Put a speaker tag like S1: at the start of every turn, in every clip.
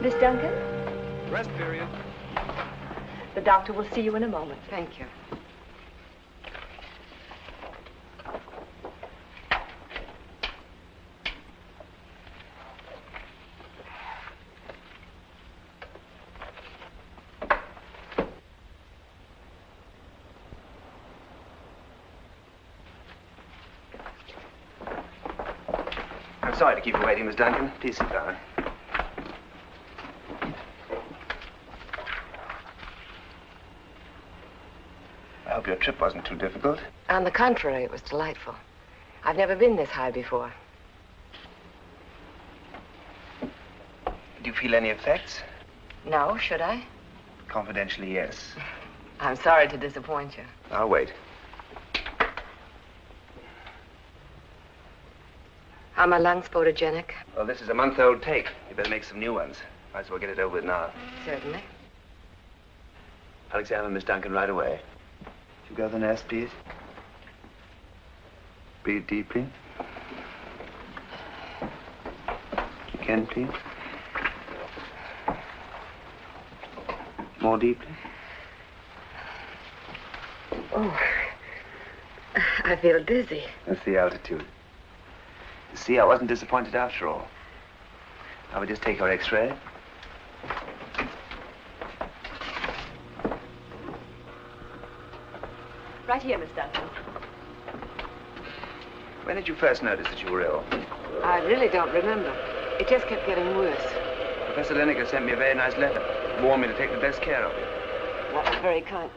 S1: Miss Duncan?
S2: Rest period.
S1: The doctor will see you in a moment.
S3: Thank you.
S4: I'm sorry to keep you waiting, Miss Duncan. Please sit down. I hope your trip wasn't too difficult.
S3: On the contrary, it was delightful. I've never been this high before.
S4: Do you feel any effects?
S3: No, should I?
S4: Confidentially, yes.
S3: I'm sorry to disappoint you.
S4: I'll wait.
S3: Are my lungs photogenic?
S4: Well, this is a month-old take. You better make some new ones. Might as well get it over with now.
S3: Certainly.
S4: I'll examine Miss Duncan right away. You go to the nest, please. Breathe deeply. Again, please. More deeply.
S3: Oh, I feel dizzy.
S4: That's the altitude. You see, I wasn't disappointed after all. Now we just take our X-ray.
S1: Right here, Miss Duncan.
S4: When did you first notice that you were ill?
S3: I really don't remember. It just kept getting worse.
S4: Professor Lineker sent me a very nice letter. Warned me to take the best care of you.
S3: That was very kind.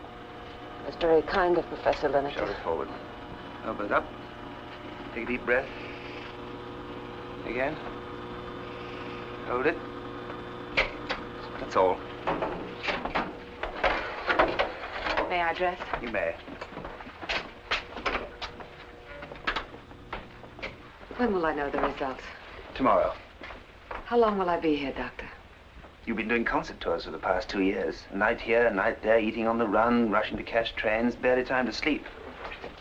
S3: It was very kind of Professor Lineker.
S4: Shoulders forward. Open it up. Take a deep breath. Again. Hold it. That's all.
S3: May I dress?
S4: You may.
S3: When will I know the results?
S4: Tomorrow.
S3: How long will I be here, Doctor?
S4: You've been doing concert tours for the past 2 years. A night here, a night there, eating on the run, rushing to catch trains, barely time to sleep.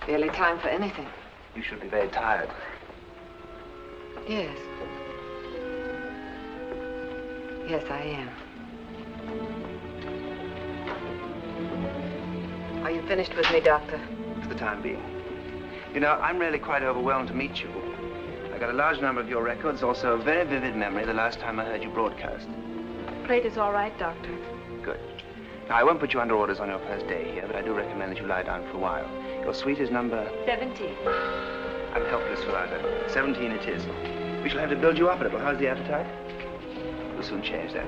S3: Barely time for anything.
S4: You should be very tired.
S3: Yes. Yes, I am. Are you finished with me, Doctor?
S4: For the time being. You know, I'm really quite overwhelmed to meet you. I got a large number of your records, also a very vivid memory the last time I heard you broadcast.
S1: Plate is all right, Doctor.
S4: Good. Now, I won't put you under orders on your first day here, but I do recommend that you lie down for a while. Your suite is number...
S1: 17.
S4: I'm helpless without it. 17 it is. We shall have to build you up a little. How's the appetite? We'll soon change that.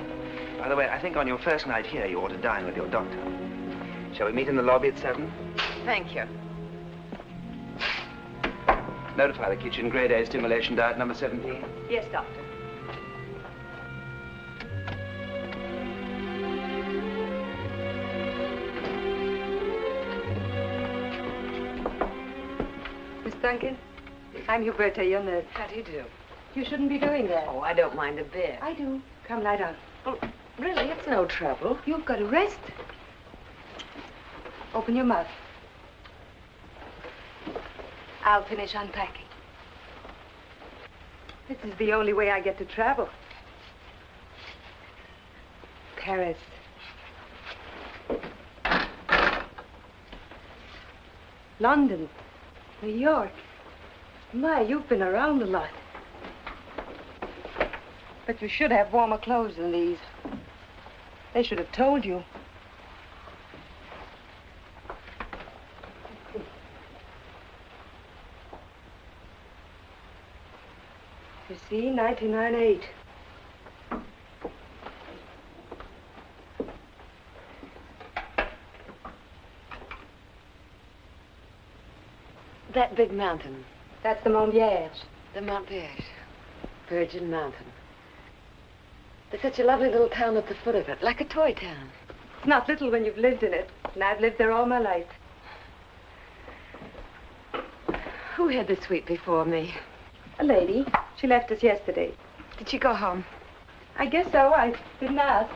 S4: By the way, I think on your first night here, you ought to dine with your doctor. Shall we meet in the lobby at 7?
S3: Thank you.
S4: Notify the kitchen. Grade A stimulation diet number 17.
S1: Yes, Doctor. Miss Duncan, I'm Huberta, your nurse.
S3: How do you do?
S1: You shouldn't be doing that.
S3: Oh, I don't mind a bit.
S1: I do. Come, lie down.
S3: Oh, really? It's no trouble.
S1: You've got to rest. Open your mouth. I'll finish unpacking. This is the only way I get to travel. Paris. London. New York. My, you've been around a lot. But you should have warmer clothes than these. They should have told you. You see, 1998.
S3: That big mountain.
S1: That's the Mont Vierge.
S3: The Mont Vierge. Virgin Mountain. There's such a lovely little town at the foot of it, like a toy town.
S1: It's not little when you've lived in it, and I've lived there all my life.
S3: Who had the suite before me?
S1: A lady. She left us yesterday.
S3: Did she go home?
S1: I guess so. I didn't ask.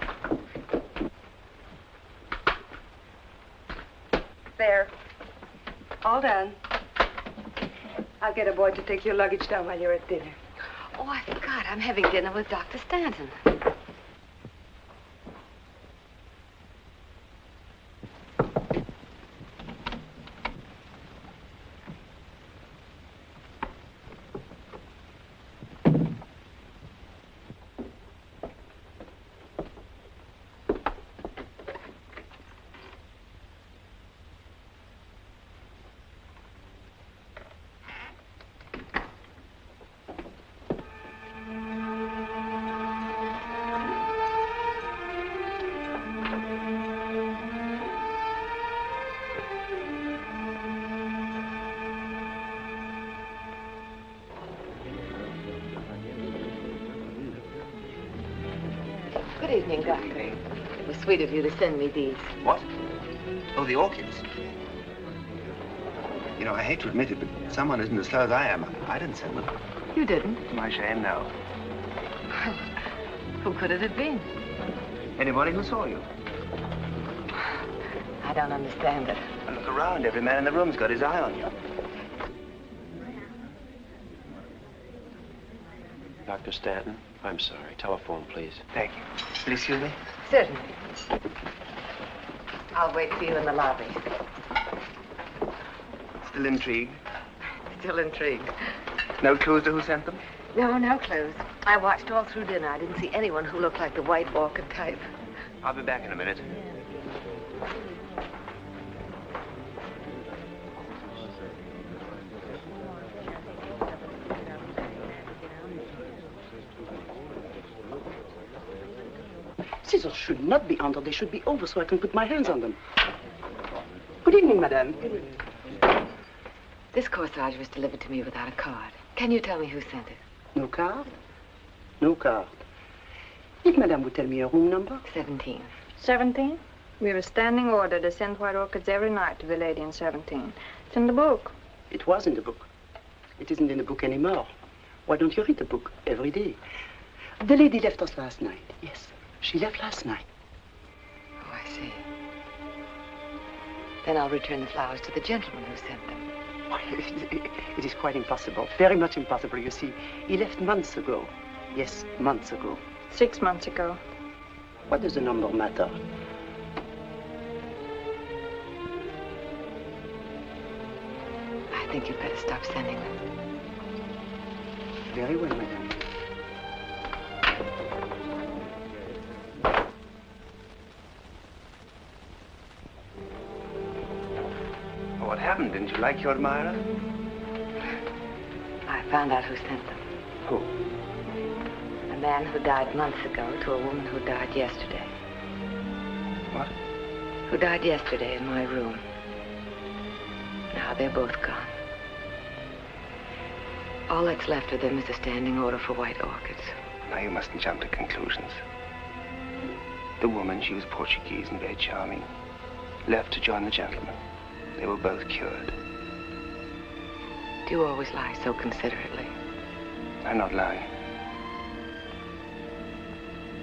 S1: There. All done. I'll get a boy to take your luggage down while you're at dinner.
S3: Oh, I forgot. I'm having dinner with Dr. Stanton. evening, Doctor.
S4: Evening.
S3: It was sweet of you to send me these.
S4: What? Oh, the orchids. You know, I hate to admit it, but someone isn't as slow as I am. I didn't send them.
S3: You didn't?
S4: To my shame, no.
S3: Who could it have been?
S4: Anybody who saw you.
S3: I don't understand it.
S4: And look around. Every man in the room's got his eye on you.
S2: Dr. Stanton, I'm sorry. Telephone, please.
S4: Thank you. Will you excuse me?
S3: Certainly. I'll wait for you in the lobby.
S4: Still intrigued?
S3: Still intrigued.
S4: No clues to who sent them?
S3: No, no clues. I watched all through dinner. I didn't see anyone who looked like the white orchid type.
S4: I'll be back in a minute.
S5: Scissors should not be under. They should be over so I can put my hands on them. Good evening, madame.
S3: This corsage was delivered to me without a card. Can you tell me who sent it?
S5: No card? No card. If madame would tell me her room number.
S3: 17.
S1: 17? We have a standing order to send white orchids every night to the lady in 17. It's in the book.
S5: It was in the book. It isn't in the book anymore. Why don't you read the book every day? The lady left us last night. Yes, she left last night.
S3: Oh, I see. Then I'll return the flowers to the gentleman who sent them.
S5: Why, it is quite impossible. Very much impossible, you see. He left months ago. Yes, months ago.
S1: 6 months ago.
S5: What does the number matter?
S3: I think you'd better stop sending them.
S5: Very well, madame.
S4: What happened? Didn't you like your admirer?
S3: I found out who sent them.
S4: Who?
S3: A man who died months ago to a woman who died yesterday.
S4: What?
S3: Who died yesterday in my room. Now they're both gone. All that's left of them is a standing order for white orchids.
S4: Now, you mustn't jump to conclusions. The woman, she was Portuguese and very charming. Left to join the gentleman. They were both cured.
S3: Do you always lie so considerately?
S4: I'm not lying.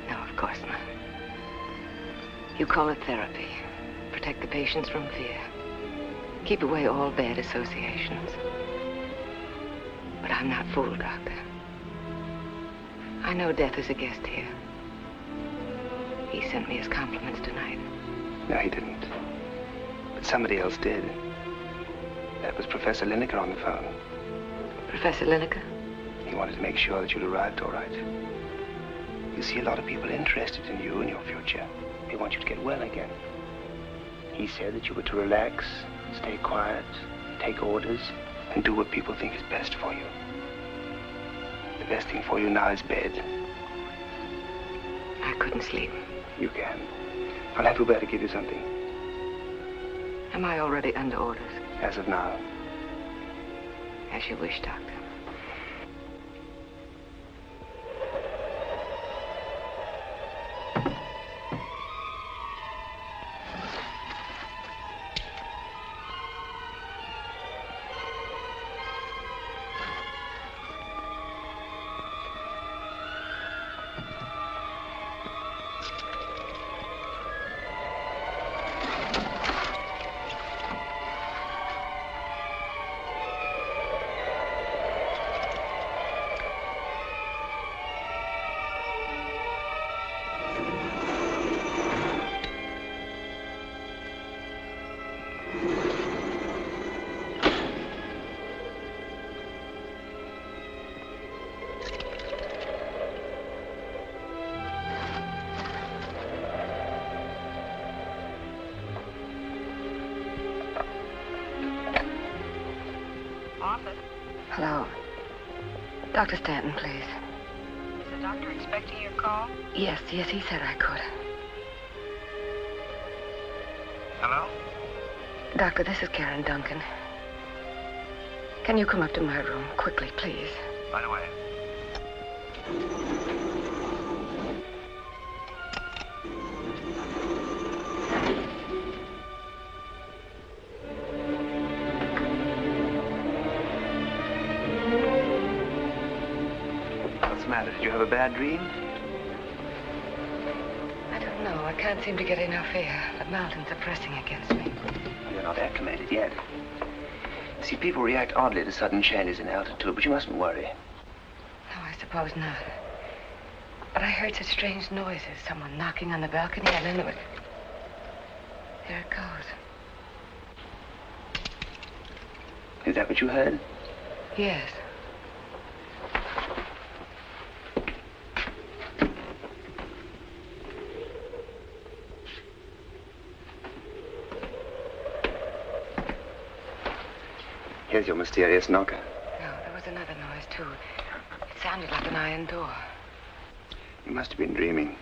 S3: No, of course not. You call it therapy. Protect the patients from fear. Keep away all bad associations. But I'm not fooled, Doctor. I know death is a guest here. He sent me his compliments tonight.
S4: No, he didn't. But somebody else did. That was Professor Lineker on the phone.
S3: Professor Lineker?
S4: He wanted to make sure that you'd arrived all right. You see, a lot of people are interested in you and your future. They want you to get well again. He said that you were to relax, stay quiet, take orders, and do what people think is best for you. The best thing for you now is bed.
S3: I couldn't sleep.
S4: You can. I'll have Hubert to give you something.
S3: Am I already under orders?
S4: As of now.
S3: As you wish, Doctor. Hello. Dr. Stanton, please.
S1: Is the doctor expecting your call?
S3: Yes, he said I could.
S4: Hello?
S3: Doctor, this is Karen Duncan. Can you come up to my room quickly, please?
S4: Right away. What's the matter? Did you have a bad dream?
S3: I don't know. I can't seem to get enough air. The mountains are pressing against me.
S4: You're not acclimated yet. See, people react oddly to sudden changes in altitude, but you mustn't worry.
S3: No, I suppose not. But I heard such strange noises. Someone knocking on the balcony, and then there was... There it goes.
S4: Is that what you heard?
S3: Yes.
S4: Here's your mysterious knocker.
S3: No, there was another noise, too. It sounded like an iron door.
S4: You must have been dreaming.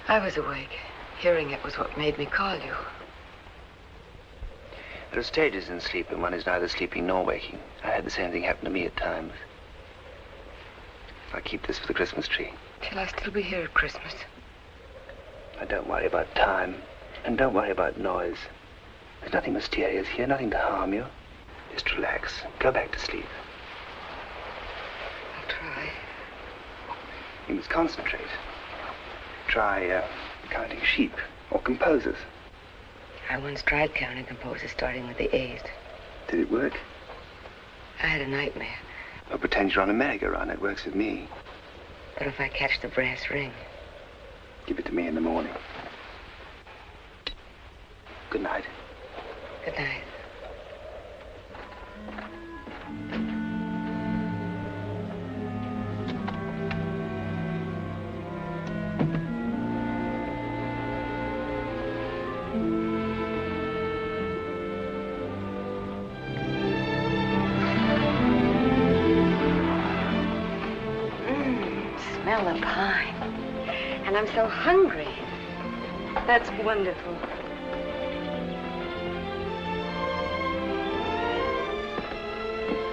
S3: I was awake. Hearing it was what made me call you.
S4: There are stages in sleep when one is neither sleeping nor waking. I had the same thing happen to me at times. I'll keep this for the Christmas tree.
S3: Shall I still be here at Christmas?
S4: Now, don't worry about time, and don't worry about noise. There's nothing mysterious here, nothing to harm you. Just relax. Go back to sleep.
S3: I'll try.
S4: You must concentrate. Try counting sheep or composers.
S3: I once tried counting composers starting with the A's.
S4: Did it work?
S3: I had a nightmare.
S4: Or pretend you're on a merry-go-round. It works with me.
S3: But if I catch the brass ring?
S4: Give it to me in the morning. Good night.
S3: Good night. Smell the pine. And I'm so hungry.
S1: That's wonderful.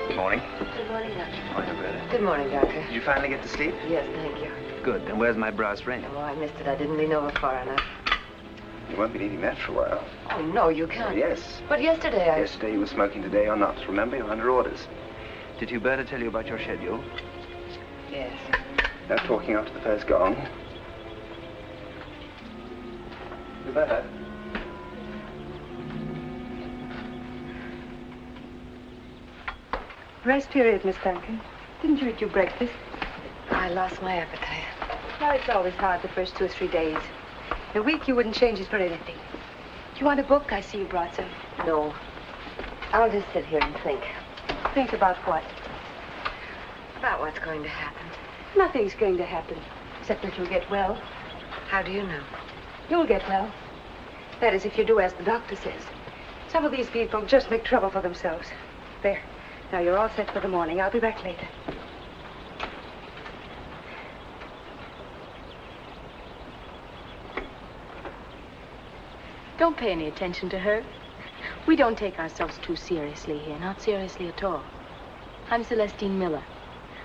S4: Good morning.
S3: Good morning, Doctor.
S4: Morning, Roberta.
S3: Good morning, Doctor.
S4: Did you finally get to sleep?
S3: Yes, thank you.
S4: Good. And where's my brass ring?
S3: Oh, I missed it. I didn't lean over far enough.
S4: You won't be needing that for a while.
S3: Oh, no, you can't.
S4: Oh, yes.
S3: But yesterday I...
S4: Yesterday you were smoking, today or not. Remember, you're under orders. Did Huberta tell you about your schedule?
S3: Yes.
S4: No talking after the first gong. Huberta?
S1: Rest period, Miss Duncan. Didn't you eat your breakfast?
S3: I lost my appetite.
S1: Well, it's always hard the first 2 or 3 days. In a week, you wouldn't change it for anything. Do you want a book? I see you brought some.
S3: No. I'll just sit here and think.
S1: Think about what?
S3: About what's going to happen.
S1: Nothing's going to happen, except that you'll get well.
S3: How do you know?
S1: You'll get well. That is, if you do as the doctor says. Some of these people just make trouble for themselves. There. Now, you're all set for the morning. I'll be back later.
S6: Don't pay any attention to her. We don't take ourselves too seriously here, not seriously at all. I'm Celestine Miller.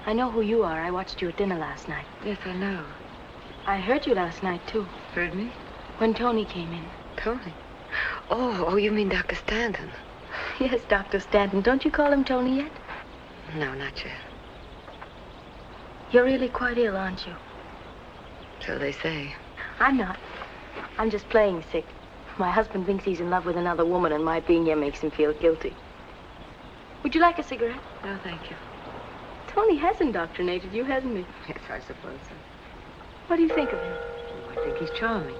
S6: I know who you are. I watched you at dinner last night.
S3: Yes, I know.
S6: I heard you last night, too,
S3: Heard me?
S6: when Tony came in.
S3: Tony? Oh, you mean Dr. Stanton?
S6: Yes, Dr. Stanton. Don't you call him Tony yet?
S3: No, not yet.
S6: You're really quite ill, aren't you?
S3: So they say.
S6: I'm not. I'm just playing sick. My husband thinks he's in love with another woman, and my being here makes him feel guilty. Would you like a cigarette?
S3: No, thank you.
S6: Tony has indoctrinated you, hasn't he?
S3: Yes, I suppose so.
S6: What do you think of him?
S3: Oh, I think he's charming.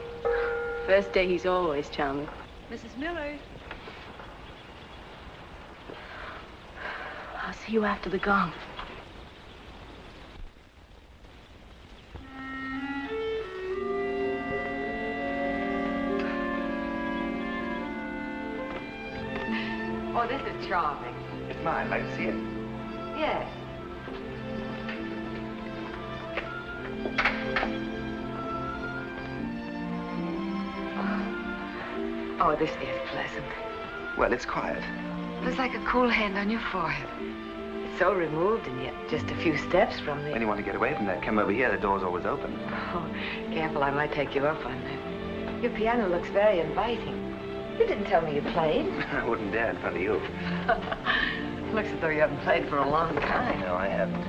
S6: First day, he's always charming.
S1: Mrs. Miller.
S6: I'll see you after the gong.
S3: Oh, this is charming.
S4: It's mine. Like to see it?
S3: Yes. Oh, this is pleasant.
S4: Well, it's quiet.
S3: There's like a cool hand on your forehead. It's so removed and yet just a few steps from the...
S4: When you want to get away from that, come over here. The door's always open.
S3: Oh, careful, I might take you up on that. Your piano looks very inviting. You didn't tell me you played.
S4: I wouldn't dare in front of you.
S3: Looks as though you haven't played for a long time.
S4: No, I haven't.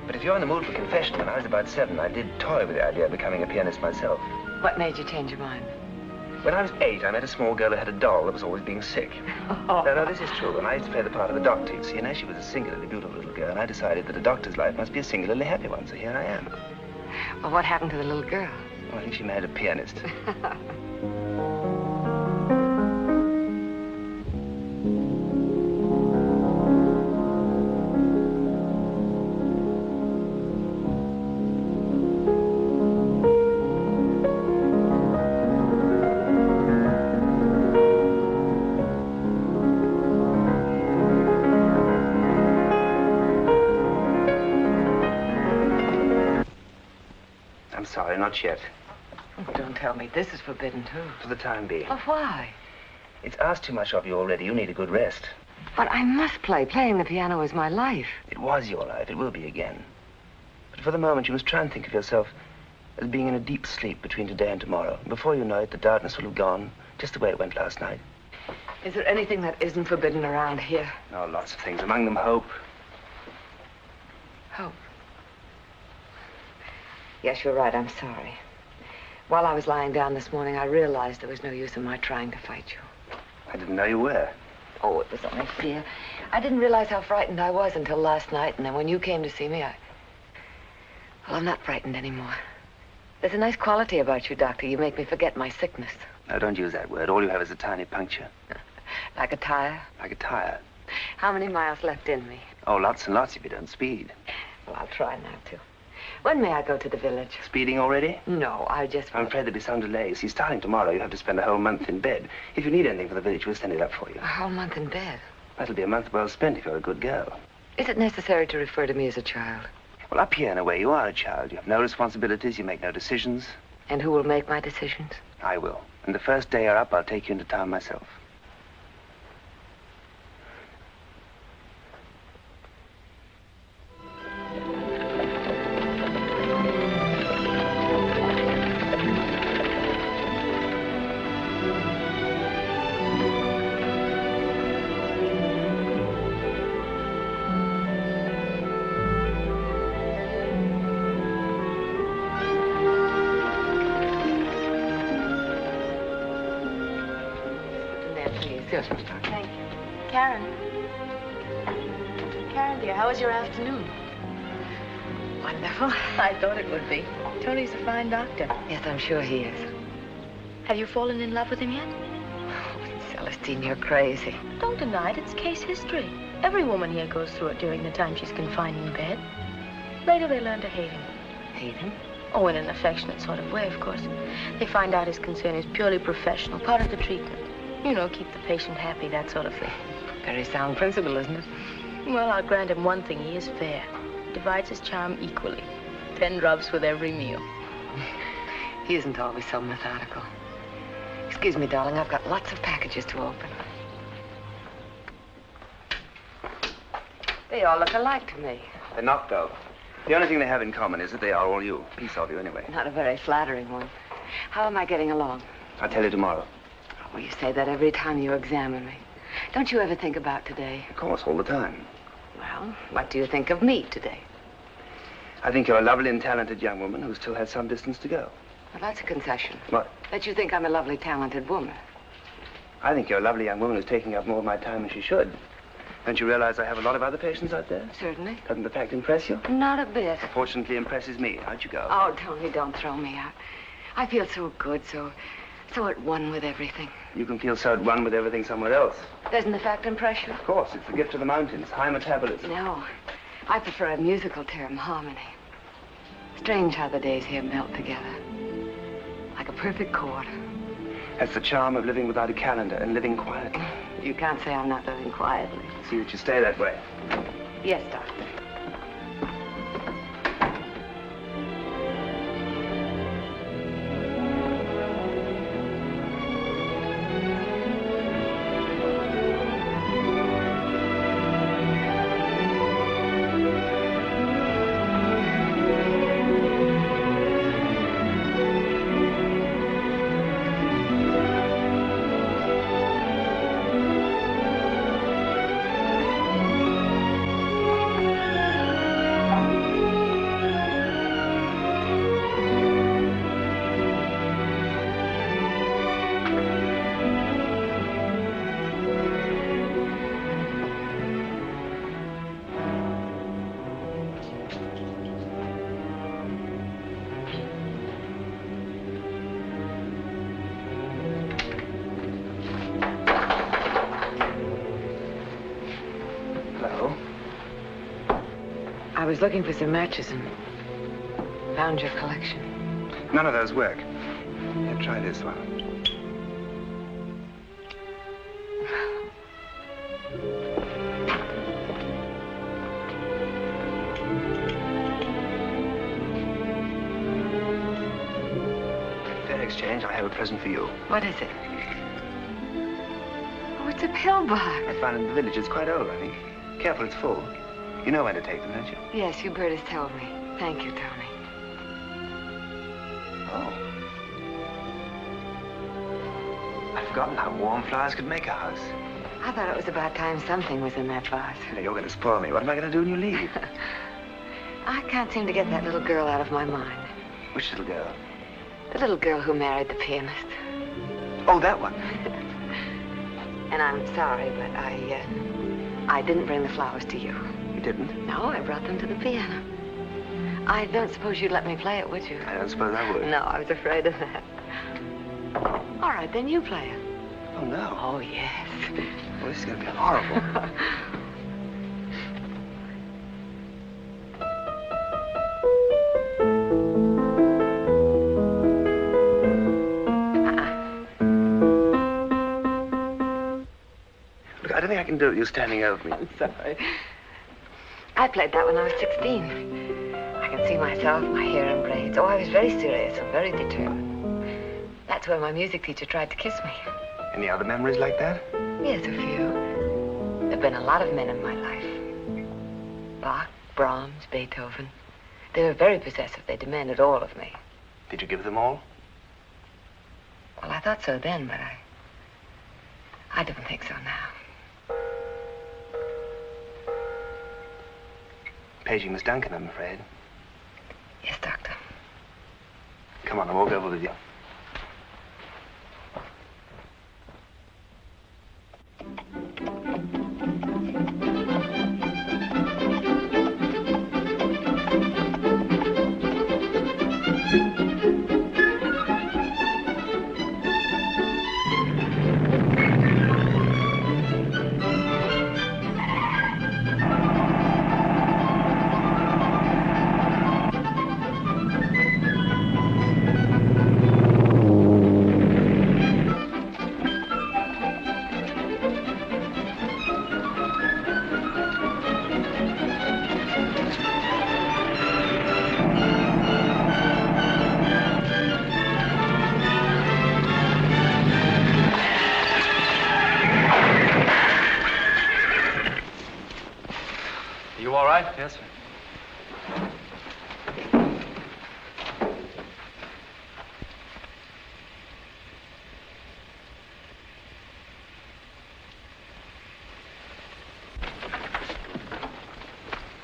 S4: But if you're in the mood for confession, when I was about 7, I did toy with the idea of becoming a pianist myself.
S3: What made you change your mind?
S4: When I was 8, I met a small girl who had a doll that was always being sick. No, this is true. And I used to play the part of the doctor, you see. And as she was a singularly beautiful little girl, and I decided that a doctor's life must be a singularly happy one. So here I am.
S3: Well, what happened to the little girl?
S4: Well, I think she married a pianist. I'm sorry, not yet.
S3: Oh, don't tell me. This is forbidden, too.
S4: For the time being.
S3: Oh, why?
S4: It's asked too much of you already. You need a good rest.
S3: But I must play. Playing the piano is my life.
S4: It was your life. It will be again. But for the moment, you must try and think of yourself as being in a deep sleep between today and tomorrow. And before you know it, the darkness will have gone, just the way it went last night.
S3: Is there anything that isn't forbidden around here?
S4: Oh, lots of things. Among them, hope.
S3: Hope. Yes, you're right. I'm sorry. While I was lying down this morning, I realized there was no use in my trying to fight you.
S4: I didn't know you were.
S3: Oh, it was only fear. I didn't realize how frightened I was until last night, and then when you came to see me, well, I'm not frightened anymore. There's a nice quality about you, Doctor. You make me forget my sickness.
S4: No, don't use that word. All you have is a tiny puncture.
S3: Like a tire?
S4: Like a tire.
S3: How many miles left in me?
S4: Oh, lots and lots if you don't speed.
S3: Well, I'll try not to. When may I go to the village?
S4: Speeding already?
S3: No, I just...
S4: I'm afraid there'll be some delay. See, starting tomorrow, you have to spend a whole month in bed. If you need anything for the village, we'll send it up for you.
S3: A whole month in bed?
S4: That'll be a month well spent if you're a good girl.
S3: Is it necessary to refer to me as a child?
S4: Well, up here, in a way, you are a child. You have no responsibilities. You make no decisions.
S3: And who will make my decisions?
S4: I will. And the first day you're up, I'll take you into town myself.
S6: Thank you. Karen. Karen, dear, how was your afternoon?
S3: Wonderful.
S6: I thought it would be. Tony's a fine doctor.
S3: Yes, I'm sure he is.
S6: Have you fallen in love with him yet?
S3: Oh, Celestine, you're crazy.
S6: Don't deny it. It's case history. Every woman here goes through it during the time she's confined in bed. Later, they learn to hate him.
S3: Hate him?
S6: Oh, in an affectionate sort of way, of course. They find out his concern is purely professional, part of the treatment. You know, keep the patient happy, that sort of thing.
S3: Very sound principle, isn't it?
S6: Well, I'll grant him one thing. He is fair. Divides his charm equally. 10 drops with every meal.
S3: He isn't always so methodical. Excuse me, darling. I've got lots of packages to open. They all look alike to me.
S4: They're not, though. The only thing they have in common is that they are all you. A piece of you, anyway.
S3: Not a very flattering one. How am I getting along?
S4: I'll tell you tomorrow.
S3: Well, you say that every time you examine me. Don't you ever think about today?
S4: Of course, all the time.
S3: Well, what do you think of me today?
S4: I think you're a lovely and talented young woman who still has some distance to go.
S3: Well, that's a concession.
S4: What?
S3: That you think I'm a lovely, talented woman.
S4: I think you're a lovely young woman who's taking up more of my time than she should. Don't you realize I have a lot of other patients out there?
S3: Certainly.
S4: Doesn't the fact impress you?
S3: Not a bit.
S4: Fortunately, impresses me. How'd you go?
S3: Oh, Tony, don't throw me out. I feel so good, so at one with everything.
S4: You can feel so at one with everything somewhere else.
S3: Doesn't the fact impress you?
S4: Of course, it's the gift of the mountains, high metabolism.
S3: No, I prefer a musical term, harmony. Strange how the days here melt together. Like a perfect chord.
S4: That's the charm of living without a calendar and living quietly.
S3: You can't say I'm not living quietly.
S4: See that you stay that way.
S3: Yes, Doctor. I was looking for some matches and found your collection.
S4: None of those work. Here, try this one. Fair exchange, I have a present for you.
S3: What is it? Oh, it's a pillbox.
S4: I found it in the village. It's quite old, I think. Careful, it's full. You know when to take them, don't you?
S3: Yes, Hubert has told me. Thank you, Tony.
S4: Oh. I'd forgotten how warm flowers could make a house.
S3: I thought it was about time something was in that vase.
S4: Now, you're going to spoil me. What am I going to do when you leave?
S3: I can't seem to get that little girl out of my mind.
S4: Which little girl?
S3: The little girl who married the pianist.
S4: Oh, that one.
S3: And I'm sorry, but I didn't bring the flowers to you.
S4: You didn't?
S3: No, I brought them to the piano. I don't suppose you'd let me play it, would you?
S4: I don't suppose I would.
S3: No, I was afraid of that. All right, then you play it.
S4: Oh, no.
S3: Oh, yes.
S4: Oh, this is going to be horrible. Look, I don't think I can do it. You're standing over me.
S3: I'm sorry. I played that when I was 16. I can see myself, my hair in braids. Oh, I was very serious and very determined. That's where my music teacher tried to kiss me.
S4: Any other memories like that?
S3: Yes, a few. There have been a lot of men in my life. Bach, Brahms, Beethoven. They were very possessive. They demanded all of me.
S4: Did you give them all?
S3: Well, I thought so then, but I don't think so now.
S4: Paging Miss Duncan, I'm afraid.
S3: Yes, Doctor.
S4: Come on, I'll walk over with you.
S7: Yes, sir.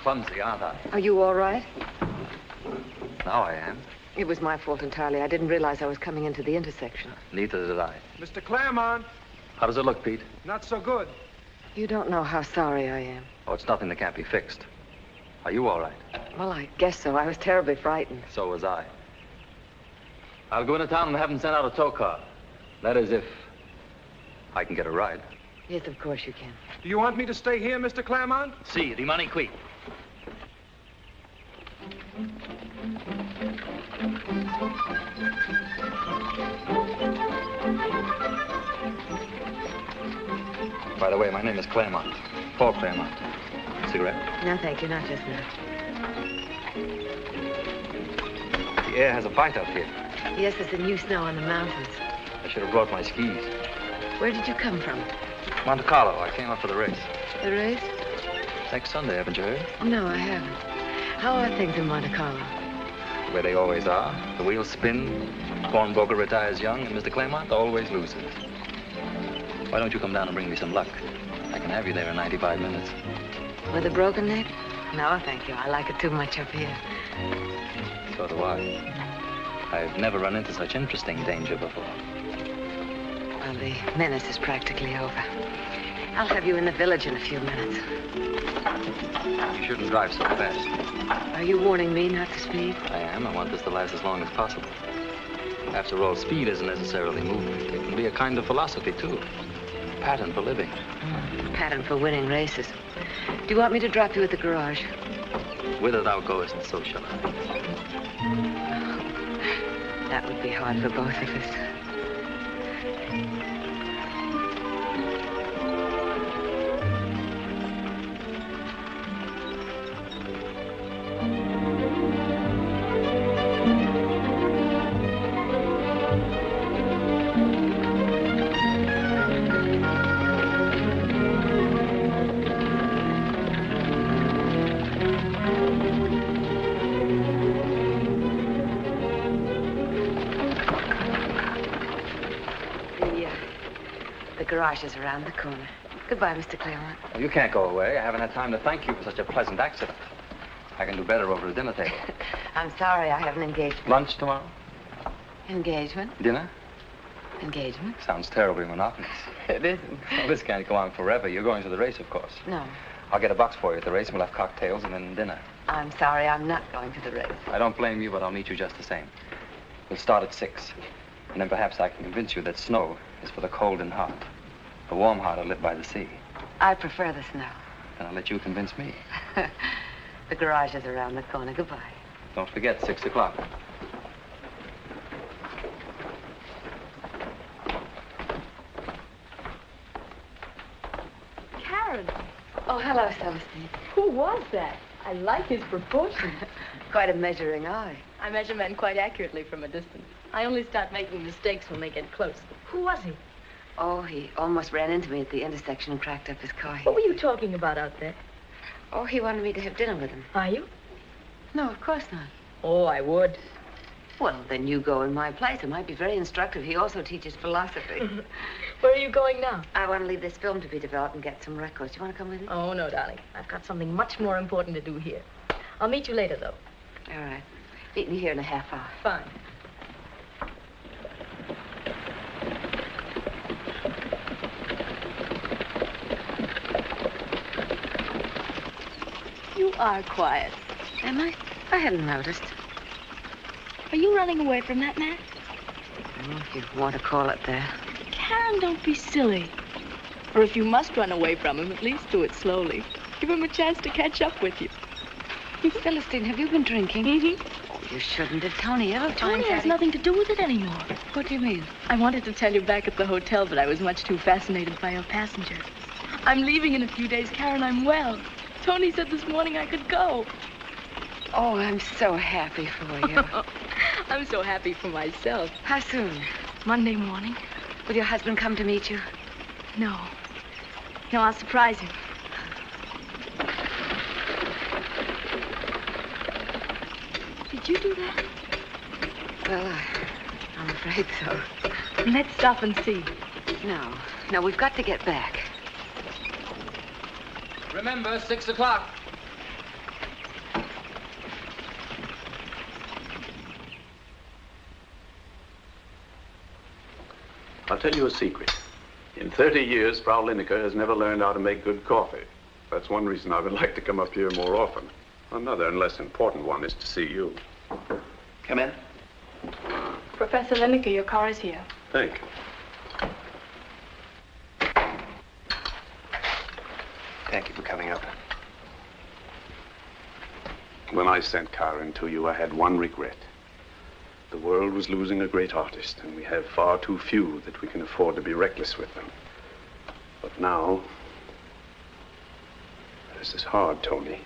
S7: Clumsy, aren't I?
S3: Are you all right?
S7: Now I am.
S3: It was my fault entirely. I didn't realize I was coming into the intersection.
S7: Neither did I.
S8: Mr. Clermont,
S7: How does it look, Pete?
S8: not so good.
S3: You don't know how sorry I am.
S7: Oh, it's nothing that can't be fixed. Are you all right?
S3: Well, I guess so. I was terribly frightened.
S7: So was I. I'll go into town and have them send out a tow car. That is, if I can get a ride.
S3: Yes, of course you can.
S8: Do you want me to stay here, Mr. Clermont?
S7: Si, rimani qui. By the way, my name is Clermont. Paul Clermont. Cigarette?
S3: No, thank you. Not just now.
S7: The air has a bite up here.
S3: Yes, there's a new snow on the mountains.
S7: I should have brought my skis.
S3: Where did you come from?
S7: Monte Carlo. I came up for the race.
S3: The race?
S7: Next Sunday, haven't you heard?
S3: No, I haven't. How are things in Monte Carlo?
S7: Where they always are. The wheels spin, pawnbroker retires young, and Mr. Clermont always loses. Why don't you come down and bring me some luck? I can have you there in 95 minutes.
S3: With a broken neck? No, thank you. I like it too much up here.
S7: So do I. I've never run into such interesting danger before.
S3: Well, the menace is practically over. I'll have you in the village in a few minutes.
S7: You shouldn't drive so fast.
S3: Are you warning me not to speed?
S7: I am. I want this to last as long as possible. After all, speed isn't necessarily movement. It can be a kind of philosophy, too. A pattern for living.
S3: Pattern for winning races. Do you want me to drop you at the garage?
S7: Whither thou goest, so shall I.
S3: That would be hard for both of us. The garage is around the corner. Goodbye, Mr. Clermont.
S7: Well, you can't go away. I haven't had time to thank you for such a pleasant accident. I can do better over a dinner table.
S3: I'm sorry, I have an engagement.
S7: Lunch tomorrow?
S3: Engagement?
S7: Dinner?
S3: Engagement?
S7: Sounds terribly monotonous.
S3: It isn't.
S7: Well, this can't go on forever. You're going to the race, of course.
S3: No.
S7: I'll get a box for you at the race, and we'll have cocktails and then dinner.
S3: I'm sorry, I'm not going to the race.
S7: I don't blame you, but I'll meet you just the same. We'll start at 6. And then perhaps I can convince you that snow is for the cold and hot. The warm heart are lit by the sea.
S3: I prefer the snow.
S7: Then I'll let you convince me.
S3: The garage is around the corner. Goodbye.
S7: Don't forget, 6 o'clock.
S6: Karen,
S3: Oh, hello, Celestine.
S6: who was that? I like his proportions.
S3: Quite a measuring eye.
S6: I measure men quite accurately from a distance. I only start making mistakes when they get close. Who was he?
S3: Oh, he almost ran into me at the intersection and cracked up his car.
S6: What were you talking about out there?
S3: Oh, he wanted me to have dinner with him.
S6: Are you?
S3: No, of course not.
S6: Oh, I would.
S3: Well, then you go in my place. It might be very instructive. He also teaches philosophy.
S6: Where are you going now?
S3: I want to leave this film to be developed and get some records. Do you want to come with me?
S6: Oh, no, darling. I've got something much more important to do here. I'll meet you later, though.
S3: All right. Meet me here in a half hour.
S6: Fine. You are quiet.
S3: Am I? I hadn't noticed.
S6: Are you running away from that man?
S3: Oh, if you want to call it that.
S6: Karen, don't be silly. Or if you must run away from him, at least do it slowly. Give him a chance to catch up with you.
S3: Celestine, have you been drinking?
S6: Mm-hmm.
S3: Oh, you shouldn't have. Tony ever
S6: Tony
S3: finds
S6: has
S3: out
S6: nothing to do with it anymore.
S3: What do you mean?
S6: I wanted to tell you back at the hotel, but I was much too fascinated by your passenger. I'm leaving in a few days, Karen. I'm well. Tony said this morning I could go.
S3: Oh, I'm so happy for you.
S6: I'm so happy for myself.
S3: How soon?
S6: Monday morning.
S3: Will your husband come to meet you?
S6: No. No, I'll surprise him. Did you do that?
S3: Well, I'm afraid so.
S6: Let's stop and see.
S3: No, we've got to get back.
S7: Remember, 6 o'clock.
S9: I'll tell you a secret. In 30 years, Frau Lineker has never learned how to make good coffee. That's one reason I would like to come up here more often. Another and less important one is to see you.
S4: Come in.
S6: Professor Lineker, your car is here.
S9: Thank you.
S4: Thank you for coming up.
S9: When I sent Karen to you, I had one regret. The world was losing a great artist, and we have far too few that we can afford to be reckless with them. But now, this is hard, Tony.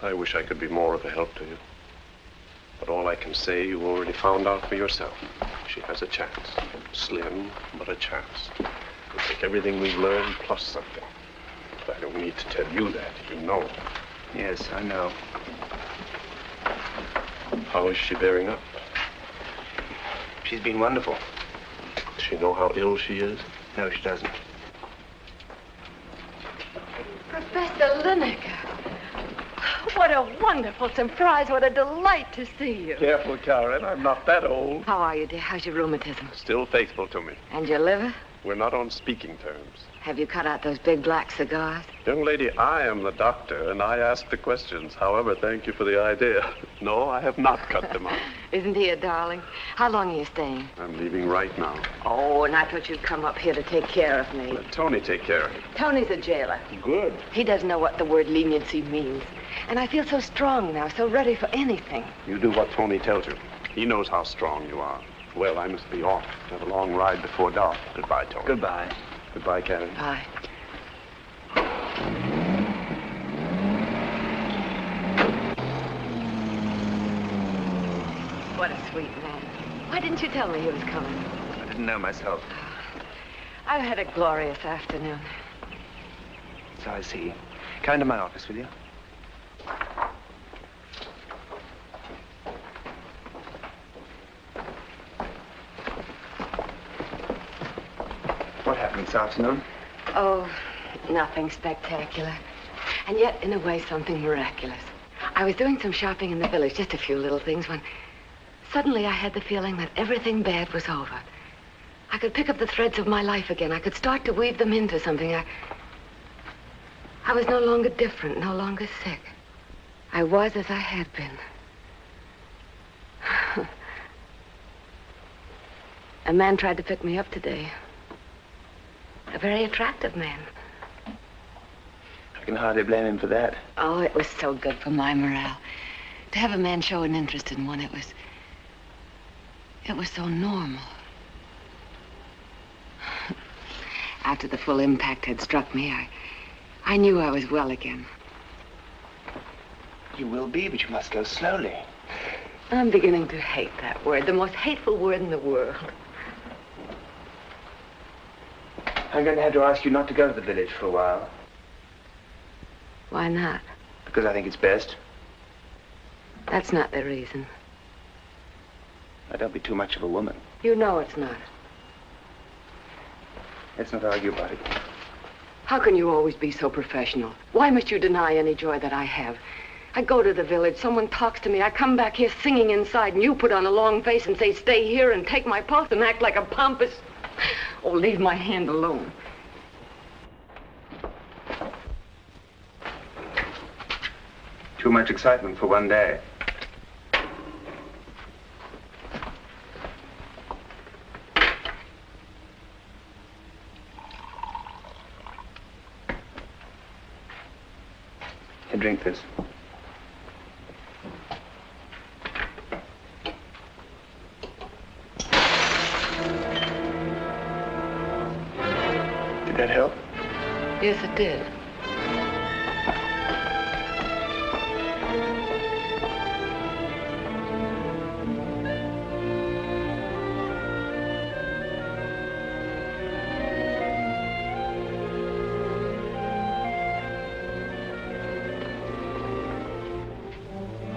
S9: I wish I could be more of a help to you. But all I can say, you already found out for yourself. She has a chance. Slim, but a chance. We'll take everything we've learned plus something. But I don't need to tell you that. You know.
S4: Yes, I know.
S9: How is she bearing up?
S4: She's been wonderful.
S9: Does she know how ill she is?
S4: No, she doesn't.
S3: Professor Lineker. What a wonderful surprise. What a delight to see you.
S9: Careful, Karen. I'm not that old.
S3: How are you, dear? How's your rheumatism?
S9: Still faithful to me.
S3: And your liver?
S9: We're not on speaking terms.
S3: Have you cut out those big black cigars?
S9: Young lady, I am the doctor, and I ask the questions. However, thank you for the idea. No, I have not cut them out.
S3: Isn't he a darling? How long are you staying?
S9: I'm leaving right now.
S3: Oh, and I thought you'd come up here to take care of me.
S9: Let Tony take care of it.
S3: Tony's a jailer.
S9: Good.
S3: He doesn't know what the word leniency means. And I feel so strong now, so ready for anything.
S9: You do what Tony tells you. He knows how strong you are. Well, I must be off. I have a long ride before dark. Goodbye, Tony.
S4: Goodbye.
S9: Goodbye, Karen.
S3: Bye. What a sweet man. Why didn't you tell me he was coming?
S4: I didn't know myself.
S3: I've had a glorious afternoon.
S4: So I see. Come into my office, will you? What happened this afternoon?
S3: Oh, nothing spectacular. And yet, in a way, something miraculous. I was doing some shopping in the village, just a few little things, when suddenly I had the feeling that everything bad was over. I could pick up the threads of my life again. I could start to weave them into something. I was no longer different, no longer sick. I was as I had been. A man tried to pick me up today. A very attractive man.
S4: I can hardly blame him for that.
S3: Oh, it was so good for my morale. To have a man show an interest in one, it was so normal. After the full impact had struck me, I knew I was well again.
S4: You will be, but you must go slowly.
S3: I'm beginning to hate that word, the most hateful word in the world.
S4: I'm going to have to ask you not to go to the village for a while.
S3: Why not?
S4: Because I think it's best.
S3: That's not the reason.
S4: I don't be too much of a woman.
S3: You know it's not.
S4: Let's not argue about it.
S3: How can you always be so professional? Why must you deny any joy that I have? I go to the village, someone talks to me, I come back here singing inside, and you put on a long face and say, stay here and take my pulse and act like a pompous... Oh, leave my hand alone.
S4: Too much excitement for one day. Here, drink this. Did that help?
S3: Yes, it did.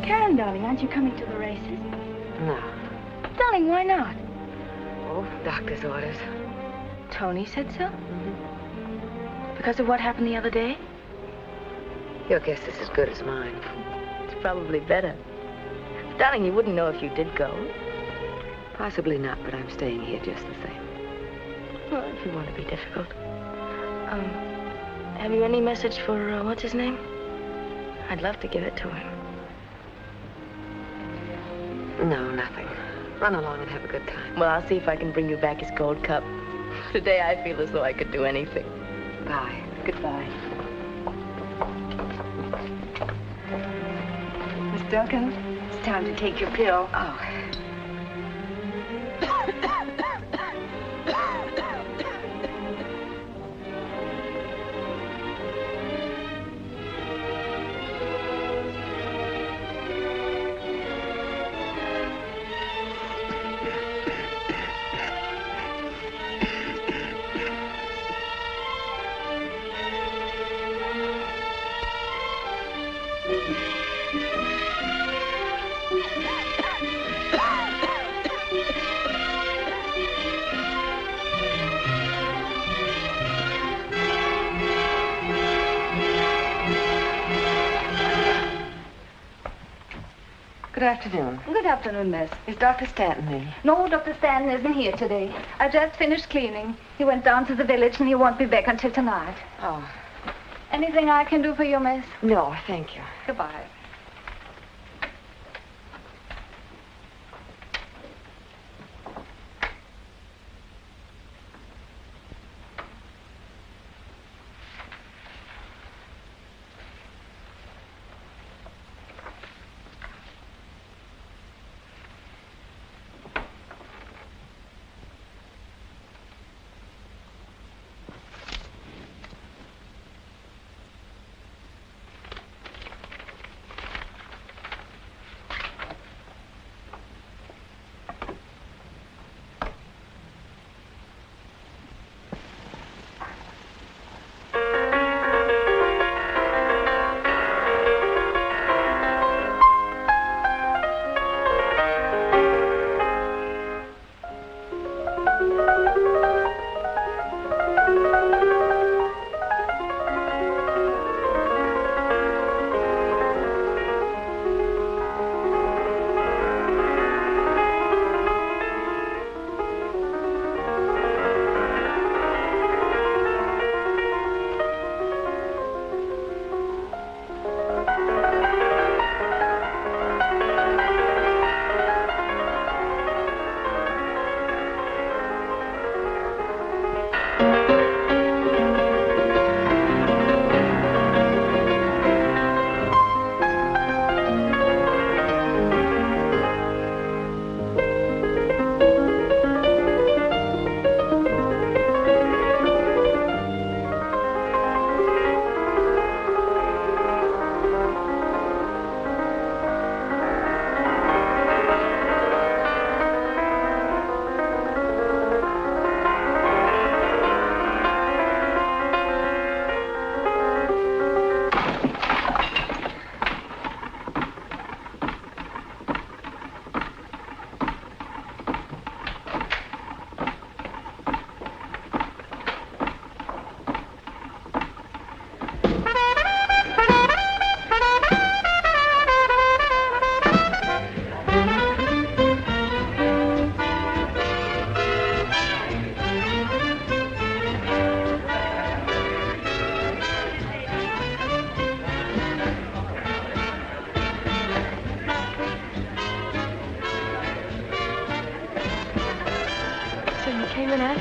S6: Karen, darling, aren't you coming to the races?
S3: No.
S6: Darling, why not?
S3: Oh, doctor's orders.
S6: Tony said so? Because of what happened the other day?
S3: Your guess is as good as mine.
S6: It's probably better. Darling, you wouldn't know if you did go.
S3: Possibly not, but I'm staying here just the same.
S6: Well, if you want to be difficult. Have you any message for, what's his name? I'd love to give it to him.
S3: No, nothing. Run along and have a good time.
S6: Well, I'll see if I can bring you back his gold cup. Today I feel as though I could do anything.
S3: Bye.
S6: Goodbye.
S1: Miss Duncan, it's time to take your pill.
S3: Oh. Good afternoon.
S1: Good afternoon, miss.
S3: Is Dr. Stanton in?
S1: No, Dr. Stanton isn't here today. I just finished cleaning. He went down to the village and he won't be back until tonight.
S3: Oh.
S1: Anything I can do for you, miss?
S3: No, thank you.
S1: Goodbye.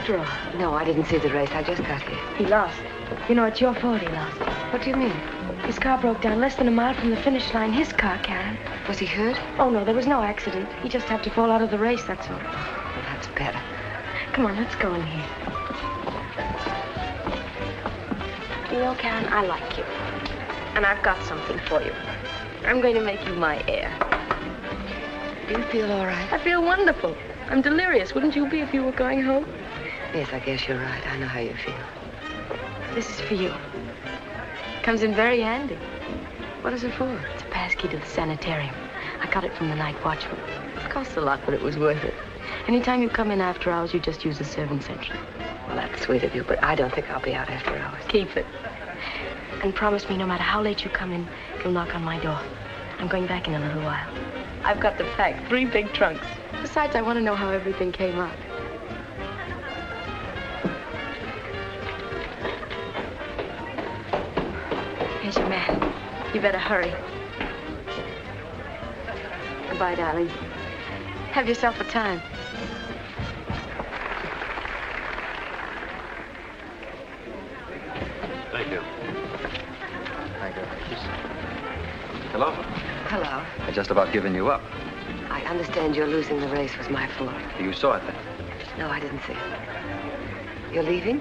S6: after all.
S3: No, I didn't see the race. I just got here.
S6: He lost. You know, it's your fault he lost.
S3: What do you mean?
S6: His car broke down less than a mile from the finish line. His car, Karen.
S3: Was he hurt?
S6: Oh, no, there was no accident. He just had to fall out of the race, that's all.
S3: Well, that's better.
S6: Come on, let's go in here. You know, Karen, I like you. And I've got something for you. I'm going to make you my heir.
S3: Do you feel all right?
S6: I feel wonderful. I'm delirious. Wouldn't you be if you were going home?
S3: Yes, I guess you're right. I know how you feel.
S6: This is for you. Comes in very handy.
S3: What is it for?
S6: It's a passkey to the sanatorium. I got it from the night watchman. It costs a lot, but it was worth it. Anytime you come in after hours, you just use the servant's entry.
S3: Well, that's sweet of you, but I don't think I'll be out after hours.
S6: Keep it. And promise me no matter how late you come in, you'll knock on my door. I'm going back in a little while. I've got to pack 3 big trunks. Besides, I want to know how everything came out. Here's your man. You better hurry. Goodbye, darling. Have yourself a time.
S2: Thank you.
S7: Thank you. Hello.
S3: Hello.
S7: I just about given you up.
S3: I understand your losing the race was my fault.
S7: You saw it then?
S3: No, I didn't see it. You're leaving?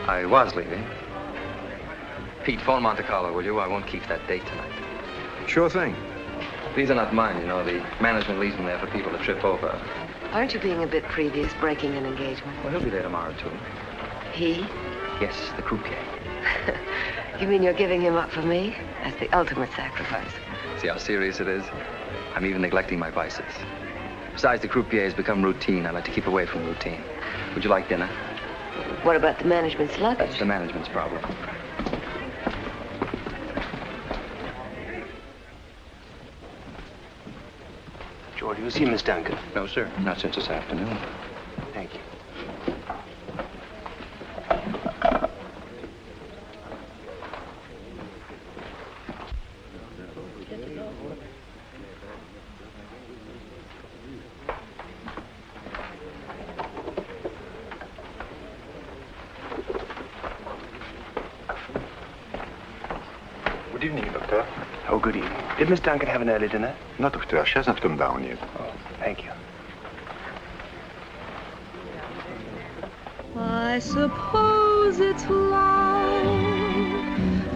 S7: I was leaving. Pete, phone Monte Carlo, will you? I won't keep that date tonight.
S8: Sure thing.
S7: These are not mine, you know. The management leaves them there for people to trip over.
S3: Aren't you being a bit previous, breaking an engagement?
S7: Well, he'll be there tomorrow, too.
S3: He?
S7: Yes, the croupier.
S3: You mean you're giving him up for me? That's the ultimate sacrifice.
S7: See how serious it is? I'm even neglecting my vices. Besides, the croupier has become routine. I like to keep away from routine. Would you like dinner?
S3: What about the management's luggage?
S7: That's the management's problem.
S4: George, you see Miss Duncan?
S7: No, sir. Not since this afternoon.
S4: Thank you.
S10: Good evening, Doctor.
S4: Oh, good evening. Did Miss Duncan have an early dinner?
S10: No, Doctor. She hasn't come down yet.
S4: Oh, thank you.
S11: I suppose it's love,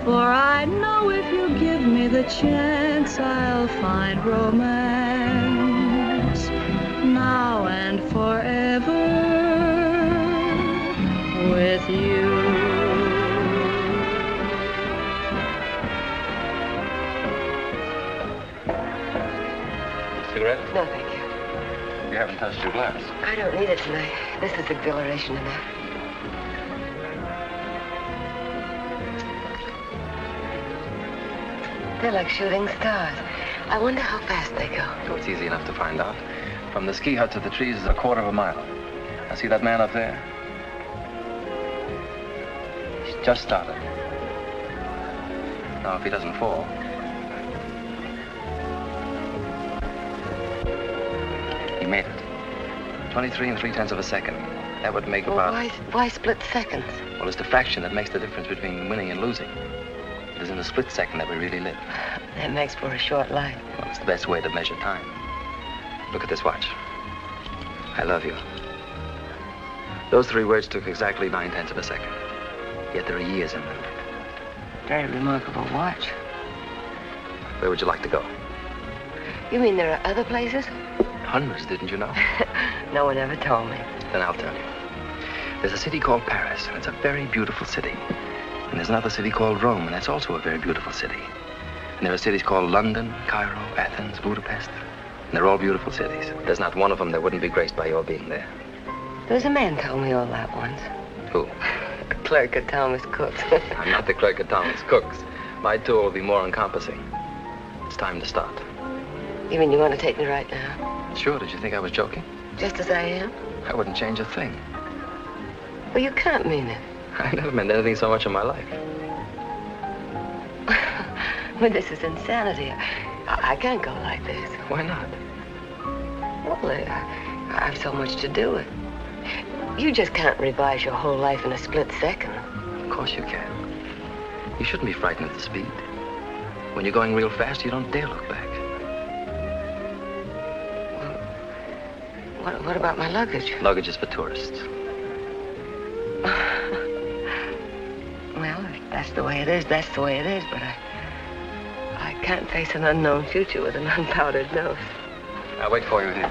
S11: for I know if you give me the chance, I'll find romance now and forever with you.
S7: Cigarette?
S3: No, thank you.
S7: You haven't touched your glass.
S3: I don't need it tonight. This is exhilaration enough. They're like shooting stars. I wonder how fast they go.
S7: Oh, it's easy enough to find out. From the ski hut to the trees is a quarter of a mile. Now, see that man up there? He's just started. Now, if he doesn't fall... He made it. 23 3/10 of a second. That would make
S3: Well,
S7: about...
S3: why split seconds?
S7: Well, it's the fraction that makes the difference between winning and losing. It is in the split second that we really live.
S3: That makes for a short life.
S7: Well, it's the best way to measure time. Look at this watch. I love you. Those 3 words took exactly 9/10 of a second. Yet there are years in them.
S3: Very remarkable watch.
S7: Where would you like to go?
S3: You mean there are other places?
S7: Hundreds, didn't you know?
S3: No one ever told me.
S7: Then I'll tell you. There's a city called Paris, and it's a very beautiful city. And there's another city called Rome, and that's also a very beautiful city. And there are cities called London, Cairo, Athens, Budapest. And they're all beautiful cities. There's not one of them that wouldn't be graced by your being there.
S3: There was a man told me all that once.
S7: Who?
S3: The clerk at Thomas Cook's.
S7: I'm not the clerk at Thomas Cook's. My tour will be more encompassing. It's time to start.
S3: You mean you want to take me right now?
S7: Sure, did you think I was joking?
S3: Just as I am?
S7: I wouldn't change a thing.
S3: Well, you can't mean it.
S7: I never meant anything so much in my life.
S3: Well, this is insanity. I can't go like this.
S7: Why not?
S3: Well, I have so much to do. You just can't revise your whole life in a split second.
S7: Of course you can. You shouldn't be frightened at the speed. When you're going real fast, you don't dare look back.
S3: What about my luggage?
S7: Luggage is for tourists.
S3: Well, if that's the way it is, that's the way it is, but I can't face an unknown future with an unpowdered nose.
S7: I'll wait for you here.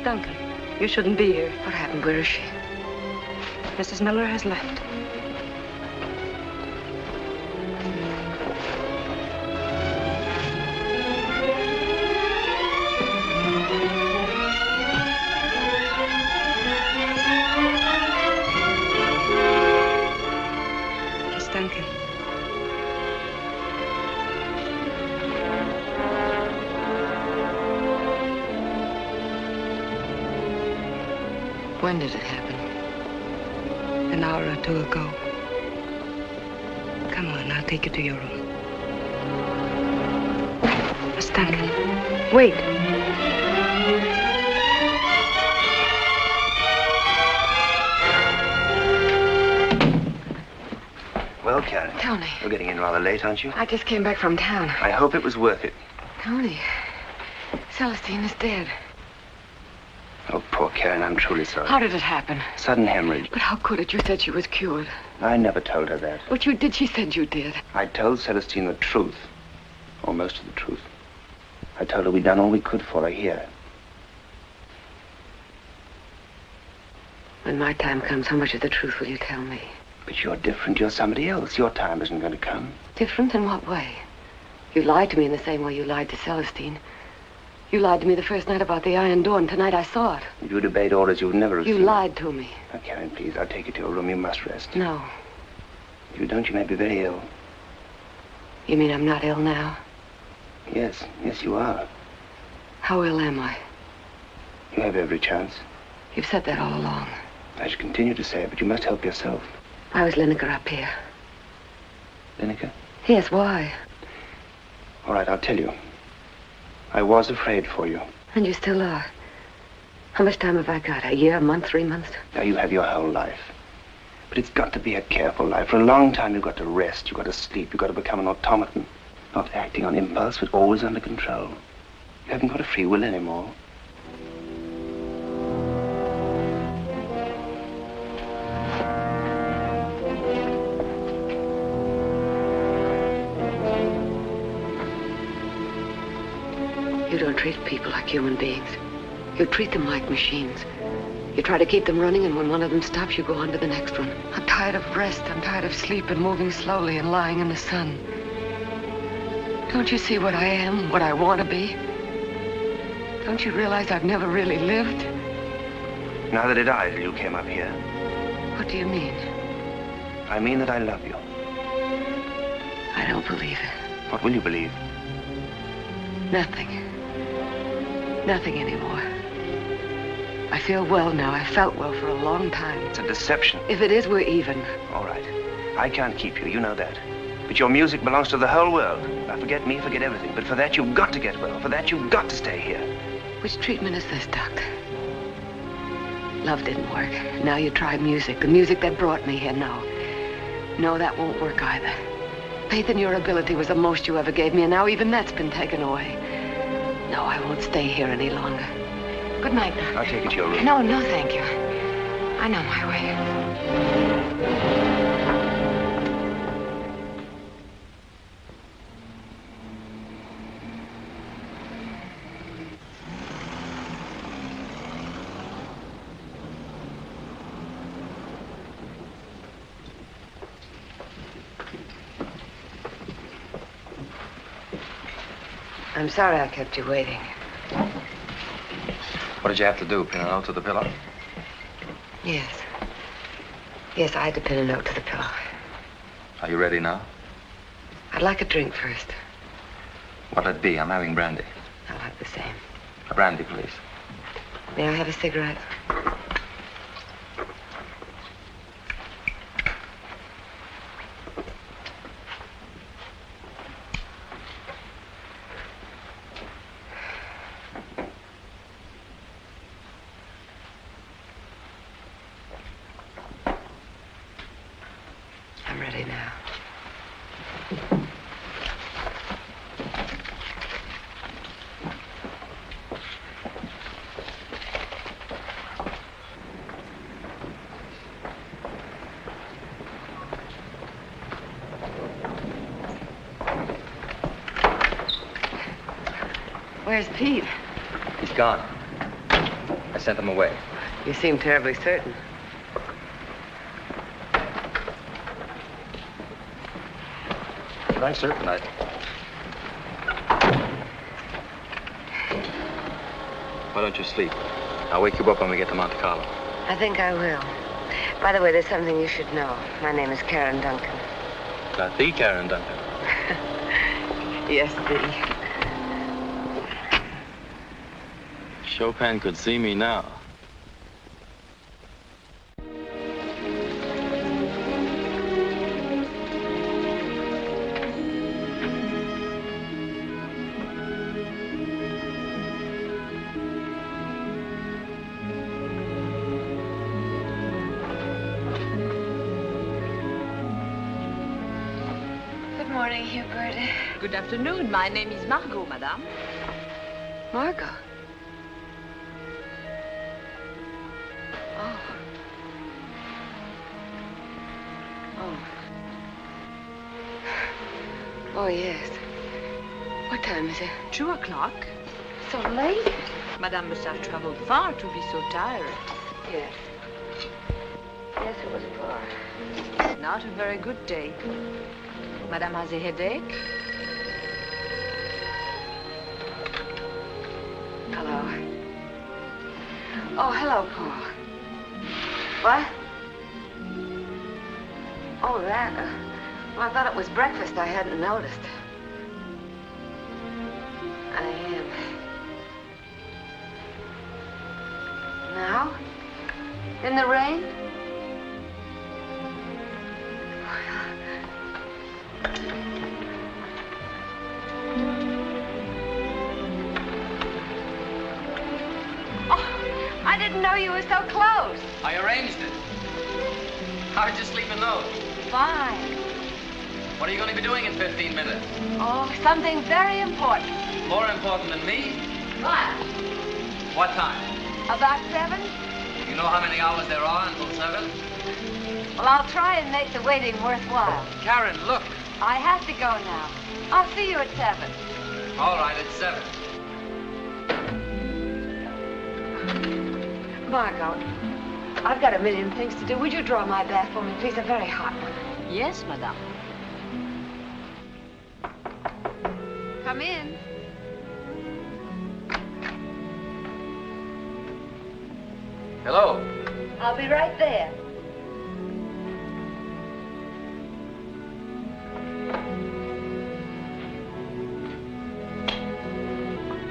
S1: Duncan, you shouldn't be here.
S3: What happened? Where is she?
S1: Mrs. Miller has left. Miss Duncan.
S3: When did it happen?
S1: An hour or two ago. Come on, I'll take you to your room. Miss Duncan, wait.
S4: Well, Karen.
S3: Tony.
S4: You're getting in rather late, aren't you?
S3: I just came back from town.
S4: I hope it was worth it.
S3: Tony, Celestine is dead.
S4: Oh, poor Karen, I'm truly sorry.
S3: How did it happen?
S4: Sudden hemorrhage.
S3: But how could it? You said she was cured.
S4: I never told her that.
S3: But you did. She said you did.
S4: I told Celestine the truth. Or most of the truth. I told her we'd done all we could for her here.
S3: When my time comes, how much of the truth will you tell me?
S4: But you're different. You're somebody else. Your time isn't going to come.
S3: Different in what way? You lied to me in the same way you lied to Celestine. You lied to me the first night about the iron door, and tonight I saw it.
S4: If you'd obeyed orders, you would never have
S3: You
S4: seen
S3: lied to me.
S4: Now, Karen, please, I'll take you to your room. You must rest.
S3: No.
S4: If you don't, you may be very ill.
S3: You mean I'm not ill now?
S4: Yes, yes, you are.
S3: How ill am I?
S4: You have every chance.
S3: You've said that all along.
S4: I should continue to say it, but you must help yourself.
S3: Why was Lineker up here?
S4: Lineker?
S3: Yes, why?
S4: All right, I'll tell you. I was afraid for you.
S3: And you still are. How much time have I got? A year, a month, 3 months?
S4: Now, you have your whole life. But it's got to be a careful life. For a long time, you've got to rest, you've got to sleep, you've got to become an automaton. Not acting on impulse, but always under control. You haven't got a free will anymore.
S3: You don't treat people like human beings. You treat them like machines. You try to keep them running, and when one of them stops, you go on to the next one. I'm tired of rest. I'm tired of sleep and moving slowly and lying in the sun. Don't you see what I am, what I want to be? Don't you realize I've never really lived?
S4: Neither did I till you came up here.
S3: What do you mean?
S4: I mean that I love you.
S3: I don't believe it.
S4: What will you believe?
S3: Nothing. Nothing anymore. I feel well now. I felt well for a long time.
S4: It's a deception.
S3: If it is, we're even.
S4: All right. I can't keep you, you know that. But your music belongs to the whole world. Now, forget me, forget everything. But for that, you've got to get well. For that, you've got to stay here.
S3: Which treatment is this, Doctor? Love didn't work. Now you try music. The music that brought me here. No, that won't work either. Faith in your ability was the most you ever gave me, and now even that's been taken away. No, I won't stay here any longer. Good night, Doctor.
S4: I'll take you to your room.
S3: No, thank you. I know my way. I'm sorry I kept you waiting.
S7: What did you have to do? Pin a note to the pillow?
S3: Yes. Yes, I had to pin a note to the pillow.
S7: Are you ready now?
S3: I'd like a drink first.
S7: What'll it be? I'm having brandy.
S3: I'll have the same.
S7: A brandy, please.
S3: May I have a cigarette? I'm ready now. Where's Pete?
S7: He's gone. I sent him away.
S3: You seem terribly certain.
S7: But I'm certain Why don't you sleep? I'll wake you up when we get to Monte Carlo.
S3: I think I will. By the way, there's something you should know. My name is Karen Duncan.
S7: Not the Karen Duncan.
S3: Yes, the.
S12: Chopin could see me now.
S3: Good morning, Hubert.
S13: Good afternoon. My name is Margot, madame.
S3: Margot? Oh, yes. What time is it?
S13: 2 o'clock.
S3: So late?
S13: Madame must have traveled far to be so tired.
S3: Yes. Yes, it was far.
S13: Not a very good day. Madame has a headache.
S3: Hello. Oh, hello, Paul. What? Oh, that. Well, I thought it was breakfast. I hadn't noticed. I am. Now? In the rain? you were so close.
S12: I arranged it. How'd you sleep in those?
S3: Fine.
S12: What are you going to be doing in 15 minutes?
S3: Oh, something very important.
S12: More important than me?
S3: What?
S12: What time?
S3: About 7?
S12: You know how many hours there are until 7?
S3: Well, I'll try and make the waiting worthwhile.
S12: Karen, look.
S3: I have to go now. I'll see you at 7.
S12: All right, it's 7.
S3: Margot, I've got a million things to do. Would you draw my bath for me, please? A very hot one.
S13: Yes, madame.
S3: Come in.
S12: Hello.
S3: I'll be right there.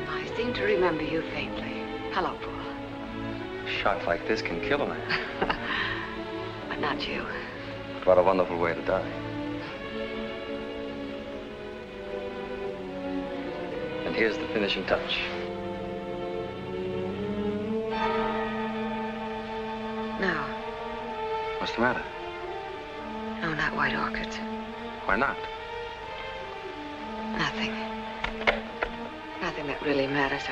S3: I seem to remember you faintly. Hello, Paul.
S7: A shock like this can kill a man.
S3: But not you.
S7: But what a wonderful way to die. And here's the finishing touch.
S3: No.
S7: What's the matter?
S3: No, not white orchids.
S7: Why not?
S3: Nothing. Nothing that really matters.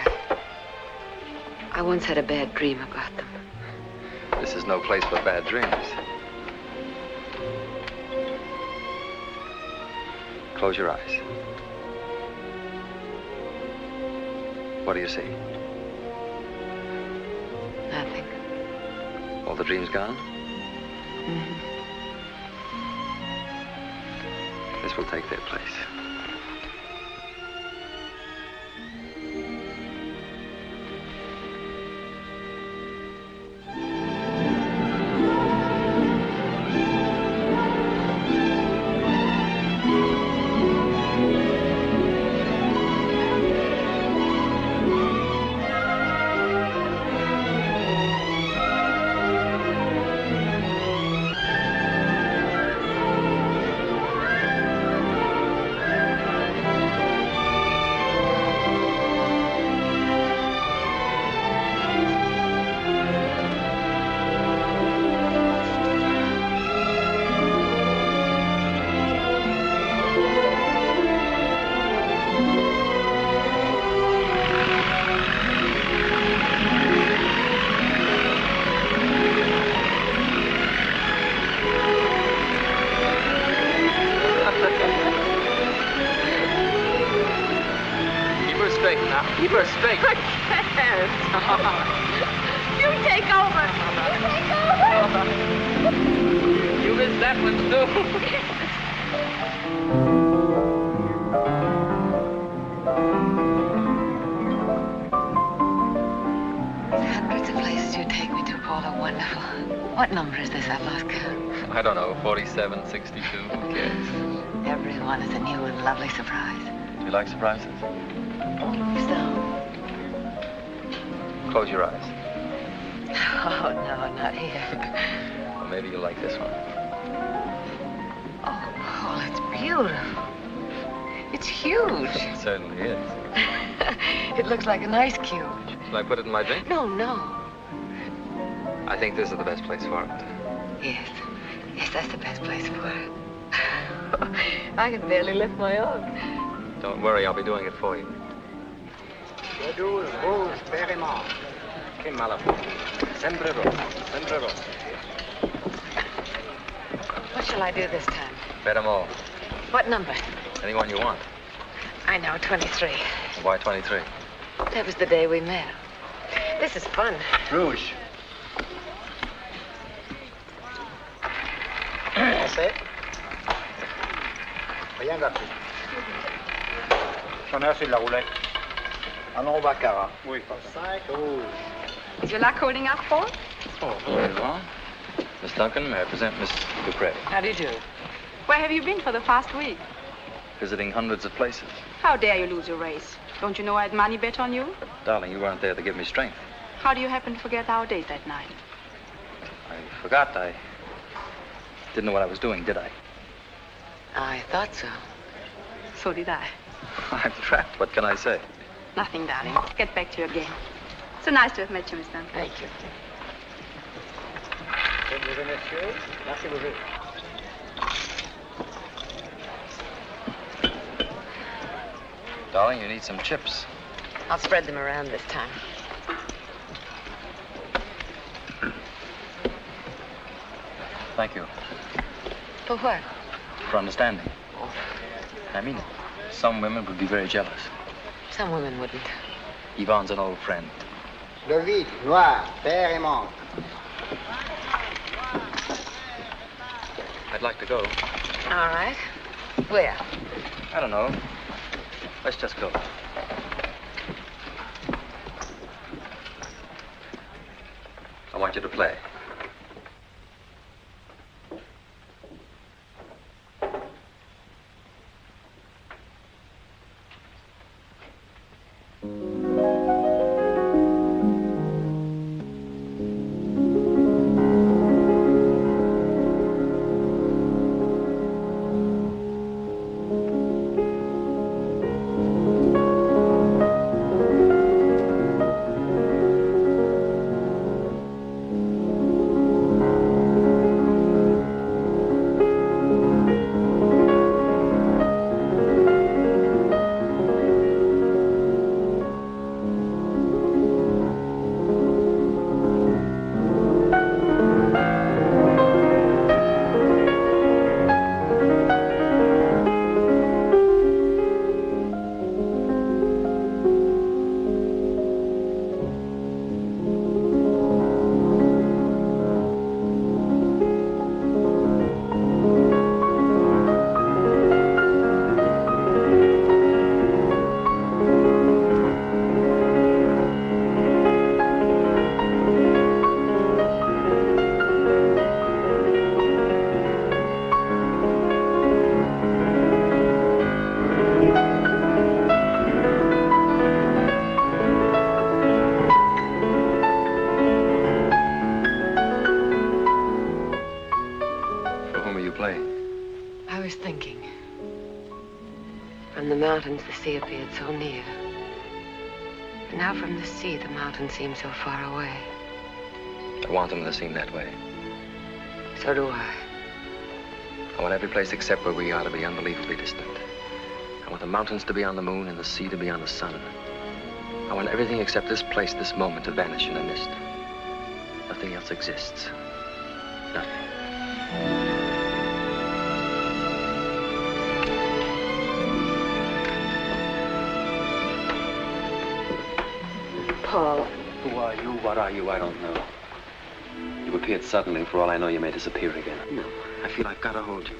S3: I once had a bad dream about them.
S7: This is no place for bad dreams. Close your eyes. What do you see?
S3: Nothing.
S7: All the dreams gone?
S3: Mm-hmm.
S7: This will take their place.
S12: Keep her straight.
S6: I can't. You take over. You take over.
S12: You missed that one, too.
S3: Hundreds of places you take me to, Paul, are wonderful. What number is this? I've lost count.
S12: I don't know, 47, 62, who cares?
S3: Every one is a new and lovely surprise.
S12: Do you like surprises?
S3: So?
S7: Close your eyes.
S3: Oh, no, not here.
S7: Well, maybe you'll like this one.
S3: Oh, Paul, it's beautiful. It's huge.
S7: It certainly is.
S3: It looks like an ice cube.
S7: Shall I put it in my drink?
S3: No, no.
S7: I think this is the best place for it.
S3: Yes. Yes, that's the best place for it. I can barely lift my arm.
S7: Don't worry, I'll be doing it for you. Che malafu. Sempre rosa. Sempre rosa.
S3: What shall I do this time?
S7: Bet 'em all.
S3: What number?
S7: Anyone you want.
S3: I know, 23.
S7: Why 23?
S3: That was the day we met. This is fun.
S10: Rouge. Assez. Rien gâté. J'en ai assez de la roulette. Allons au baccarat. Oui. 5 rouges.
S6: Is your luck holding up, Paul?
S12: Oh, very well. Miss Duncan, may I present Miss Dupree?
S3: How do you do?
S6: Where have you been for the past week?
S12: Visiting hundreds of places.
S6: How dare you lose your race? Don't you know I had money bet on you?
S12: Darling, you weren't there to give me strength.
S6: How do you happen to forget our date that night?
S12: I forgot. I didn't know what I was doing, did I?
S3: I thought so.
S6: So did I.
S12: I'm trapped. What can I say?
S6: Nothing, darling. Get back to your game. So nice to have met you, Miss Duncan.
S3: Thank you.
S10: Bonjour, monsieur. Merci, bonjour.
S12: Darling, you need some chips.
S3: I'll spread them around this time.
S12: Thank you
S3: For what?
S12: for understanding. I mean it. Some women would be very jealous.
S3: Some women wouldn't.
S12: Yvonne's an old friend.
S10: Le vide, noir, père et manque.
S12: I'd like to go.
S3: All right. Where?
S12: I don't know. Let's just go. I want you to play.
S3: Mountains, the sea appeared so near. And now from the sea, the mountains seem so far away.
S7: I want them to seem that way.
S3: So do I.
S7: I want every place except where we are to be unbelievably distant. I want the mountains to be on the moon and the sea to be on the sun. I want everything except this place, this moment, to vanish in a mist. Nothing else exists. Nothing.
S3: Paul.
S2: Who are you? What are you? I don't know. You appeared suddenly. For all I know, you may disappear again.
S7: No. I feel I've got to hold you.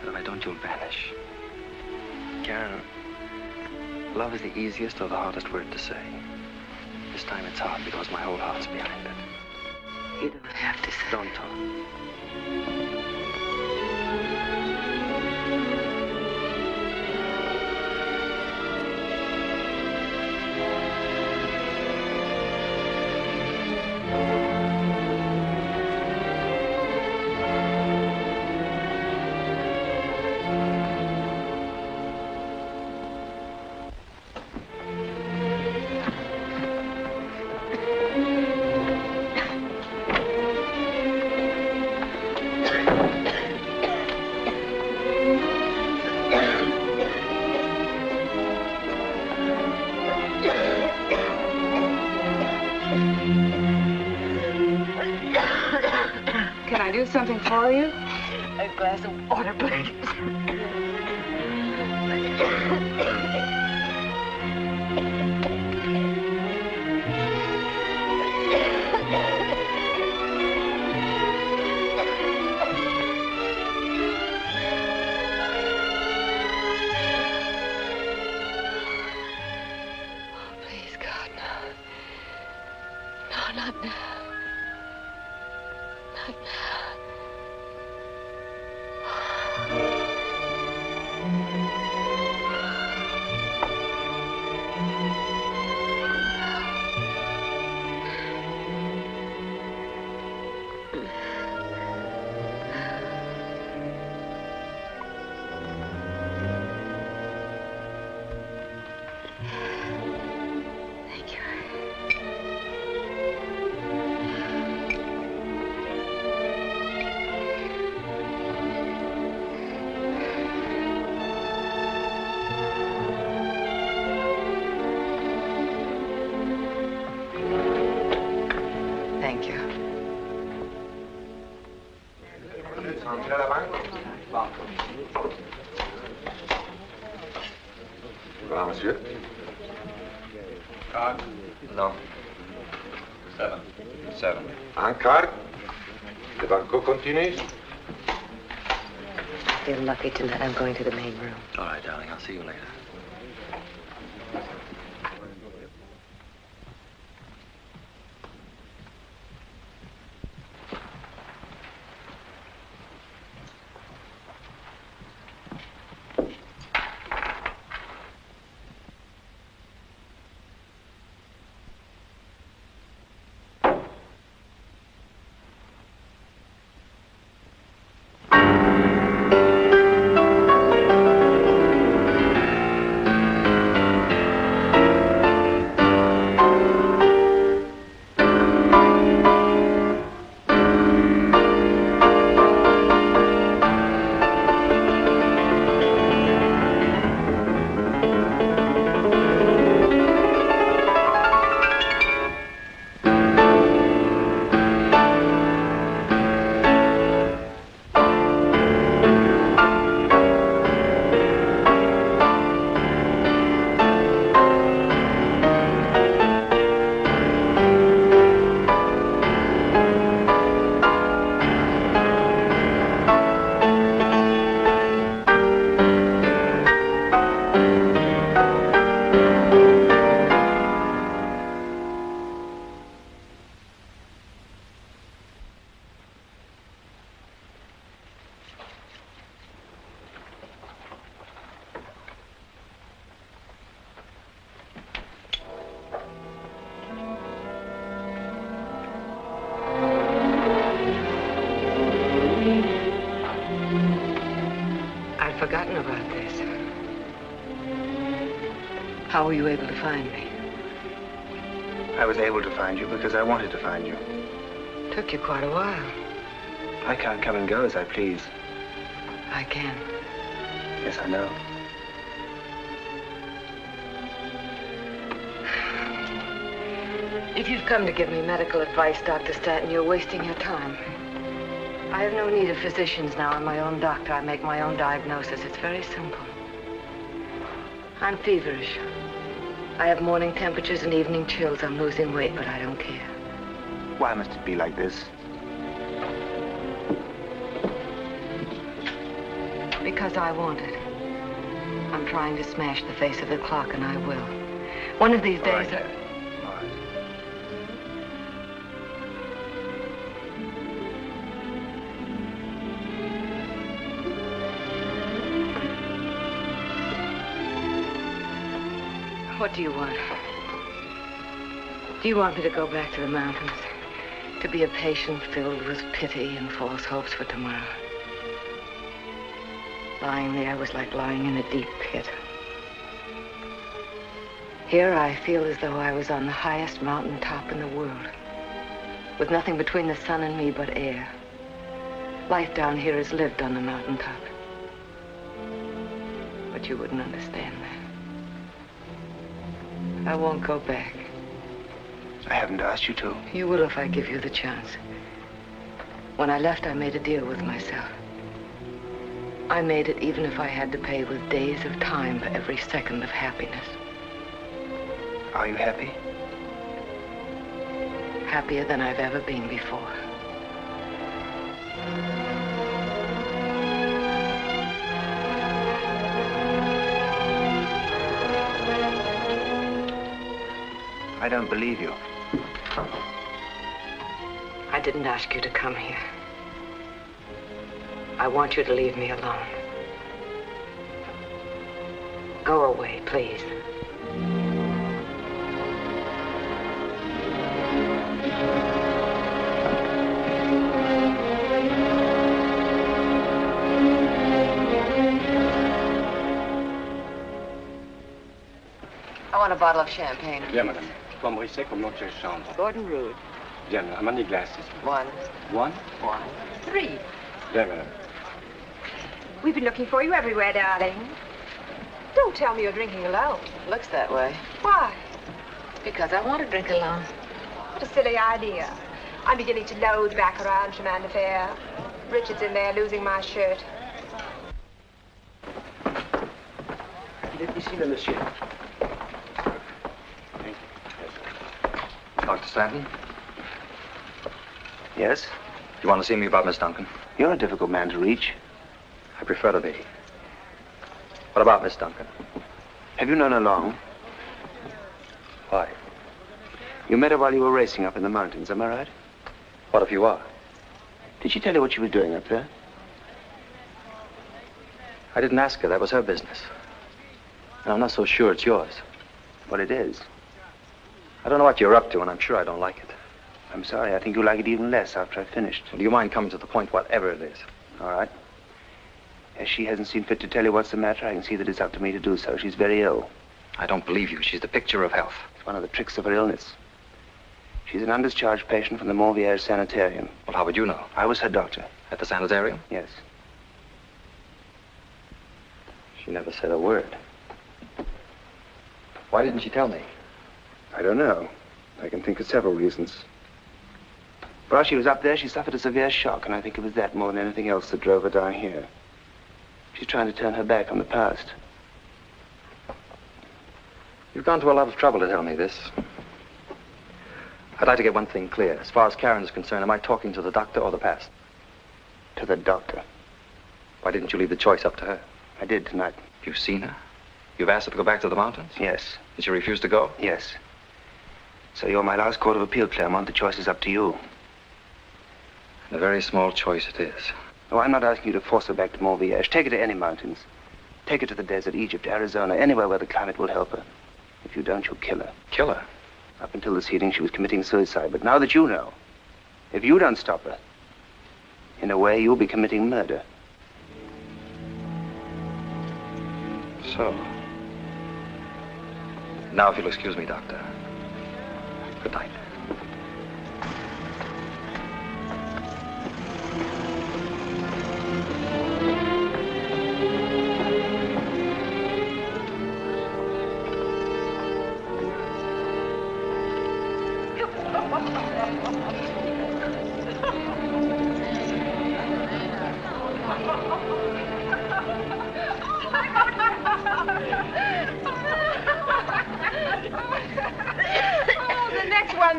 S7: But if I don't, you'll vanish. Karen, love is the easiest or the hardest word to say. This time it's hard because my whole heart's behind it.
S3: You don't have to say.
S7: Don't talk.
S1: Can I do something for you?
S3: A glass of water, please. Please, God, no. No, not now. Not now.
S14: Voilà, monsieur.
S12: Card? No. 7. 7.
S14: Un card. The banco continues.
S3: I feel lucky tonight. I'm going to the main room.
S2: All right, darling. I'll see you later.
S3: Forgotten about this. How were you able to find me?
S4: I was able to find you because I wanted to find you.
S3: Took you quite a while.
S4: I can't come and go as I please.
S3: I can.
S4: Yes, I know.
S3: If you've come to give me medical advice, Dr. Stanton, you're wasting your time. I have no need of physicians now. I'm my own doctor. I make my own diagnosis. It's very simple. I'm feverish. I have morning temperatures and evening chills. I'm losing weight, but I don't care.
S4: Why must it be like this?
S3: Because I want it. I'm trying to smash the face of the clock, and I will. One of these days... What do you want? Do you want me to go back to the mountains? To be a patient filled with pity and false hopes for tomorrow? Lying there was like lying in a deep pit. Here I feel as though I was on the highest mountain top in the world, with nothing between the sun and me but air. Life down here is lived on the mountaintop. But you wouldn't understand that. I won't go back.
S4: I haven't asked you to.
S3: You will if I give you the chance. When I left, I made a deal with myself. I made it even if I had to pay with days of time for every second of happiness.
S4: Are you happy?
S3: Happier than I've ever been before.
S4: I don't believe you.
S3: I didn't ask you to come here. I want you to leave me alone. Go away, please.
S13: I want a bottle of champagne.
S15: Bien, madame. Trois Maurice comme l'autre chambre.
S13: Gordon Rood.
S15: Bien, how many glasses?
S13: One.
S15: One?
S13: One. Three.
S15: Bien, madame.
S16: We've been looking for you everywhere, darling. Don't tell me you're drinking alone.
S3: Looks that way.
S16: Why?
S3: Because I want to drink alone.
S16: What a silly idea. I'm beginning to load back around Chemin de Fer. Richard's in there losing my shirt.
S4: Ici le monsieur.
S12: Dr. Stanton?
S4: Yes?
S12: You want to see me about Miss Duncan?
S4: You're a difficult man to reach.
S12: I prefer to be. What about Miss Duncan?
S4: Have you known her long?
S12: Why?
S4: You met her while you were racing up in the mountains, am I right?
S12: What if you are?
S4: Did she tell you what she was doing up there?
S12: I didn't ask her. That was her business. And I'm not so sure it's yours.
S4: Well, it is.
S12: I don't know what you're up to, and I'm sure I don't like it.
S4: I'm sorry. I think you'll like it even less after I've finished.
S12: Well, do you mind coming to the point, whatever it is?
S4: All right. As she hasn't seen fit to tell you what's the matter, I can see that it's up to me to do so. She's very ill.
S12: I don't believe you. She's the picture of health.
S4: It's one of the tricks of her illness. She's an undischarged patient from the Monte sanatorium.
S12: Well, how would you know?
S4: I was her doctor.
S12: At the sanatorium?
S4: Yes.
S12: She never said a word. Why didn't she tell me?
S4: I don't know. I can think of several reasons. While she was up there, she suffered a severe shock, and I think it was that more than anything else that drove her down here. She's trying to turn her back on the past.
S12: You've gone to a lot of trouble to tell me this. I'd like to get one thing clear. As far as Karen is concerned, am I talking to the doctor or the past?
S4: To the doctor.
S12: Why didn't you leave the choice up to her?
S4: I did tonight.
S12: You've seen her? You've asked her to go back to the mountains?
S4: Yes.
S12: Did she refuse to go?
S4: Yes. So you're my last court of appeal, Clermont. The choice is up to you.
S12: And a very small choice it is.
S4: Oh, I'm not asking you to force her back to Monte. Take her to any mountains. Take her to the desert, Egypt, Arizona, anywhere where the climate will help her. If you don't, you'll kill her.
S12: Kill her?
S4: Up until this evening, she was committing suicide. But now that you know, if you don't stop her, in a way, you'll be committing murder.
S12: So. Now, if you'll excuse me, Doctor. Good night.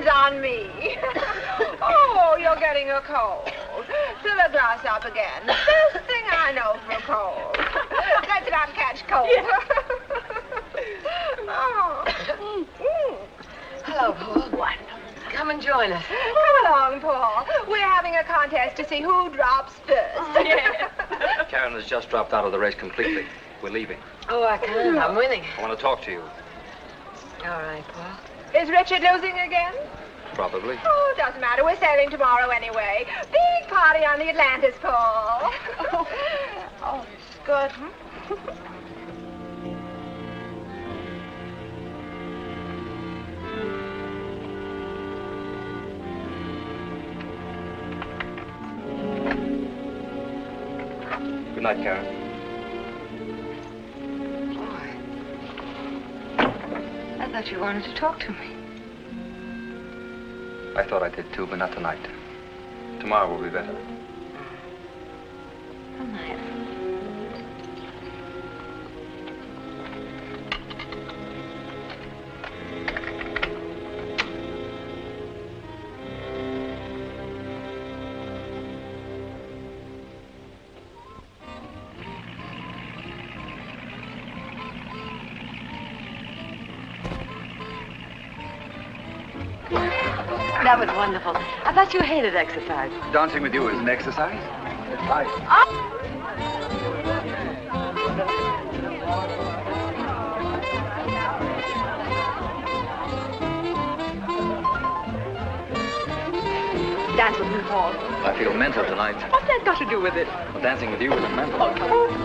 S16: On me. Oh, you're getting a cold. Fill a glass up again. The best thing I know for a cold. Let's not catch cold.
S3: Yeah. Oh. Hello, Paul. What? Come and join us.
S16: Come along, Paul. We're having a contest to see who drops first.
S3: Yeah.
S12: Karen has just dropped out of the race completely. We're leaving.
S3: Oh, I can't. I'm winning.
S12: I want to talk to you.
S3: All right, Paul.
S16: Is Richard losing again?
S12: Probably.
S16: Oh, doesn't matter. We're sailing tomorrow anyway. Big party on the Atlantis, Paul. Oh, good.
S12: Good night, Karen.
S3: I thought you wanted to talk to me.
S12: I thought I did too, but not tonight. Tomorrow will be better.
S3: Good night. That was wonderful. I thought you hated exercise.
S10: Dancing with you is an exercise. It's life.
S16: Dance with me, Paul.
S12: I feel mental tonight.
S16: What's that got to do with it?
S12: Well, dancing with you isn't mental.
S16: Oh, come on.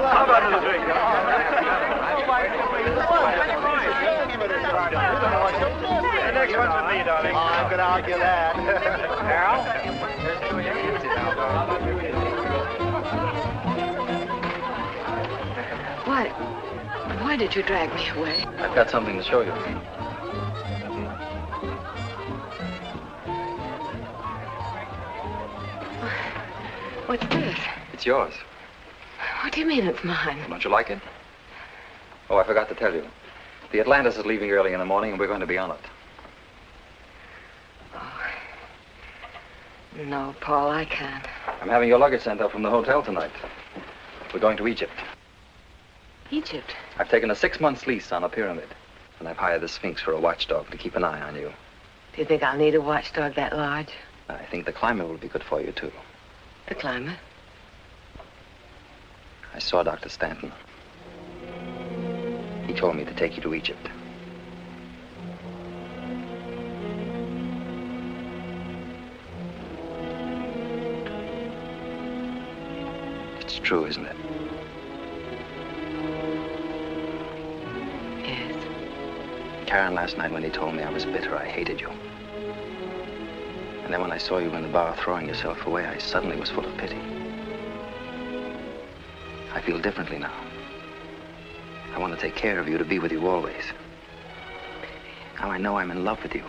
S10: How about a little drink? The next one's with me, darling. Oh, I'm going to argue that. Carol?
S3: Why did you drag me away?
S12: I've got something to show you.
S3: What's this?
S12: It's yours.
S3: What do you mean it's mine?
S12: Don't you like it? Oh, I forgot to tell you. The Atlantis is leaving early in the morning, and we're going to be on it.
S3: No, Paul, I can't.
S12: I'm having your luggage sent up from the hotel tonight. We're going to Egypt.
S3: Egypt?
S12: I've taken a 6-month lease on a pyramid, and I've hired the Sphinx for a watchdog to keep an eye on you.
S3: Do you think I'll need a watchdog that large?
S12: I think the climate will be good for you, too.
S3: The climate?
S12: I saw Dr. Stanton. He told me to take you to Egypt. It's true, isn't it?
S3: Yes.
S12: Karen, last night when he told me I was bitter, I hated you. And then when I saw you in the bar throwing yourself away, I suddenly was full of pity. I feel differently now. I want to take care of you, to be with you always. Now I know I'm in love with you.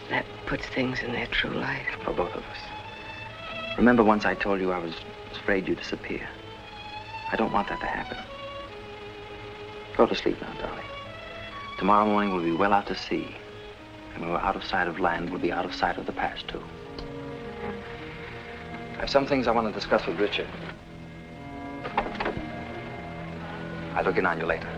S3: That puts things in their true light.
S12: For both of us. Remember once I told you I was afraid you'd disappear? I don't want that to happen. Go to sleep now, darling. Tomorrow morning we'll be well out to sea. And when we're out of sight of land, we'll be out of sight of the past, too. I have some things I want to discuss with Richard. I'll look in on you later.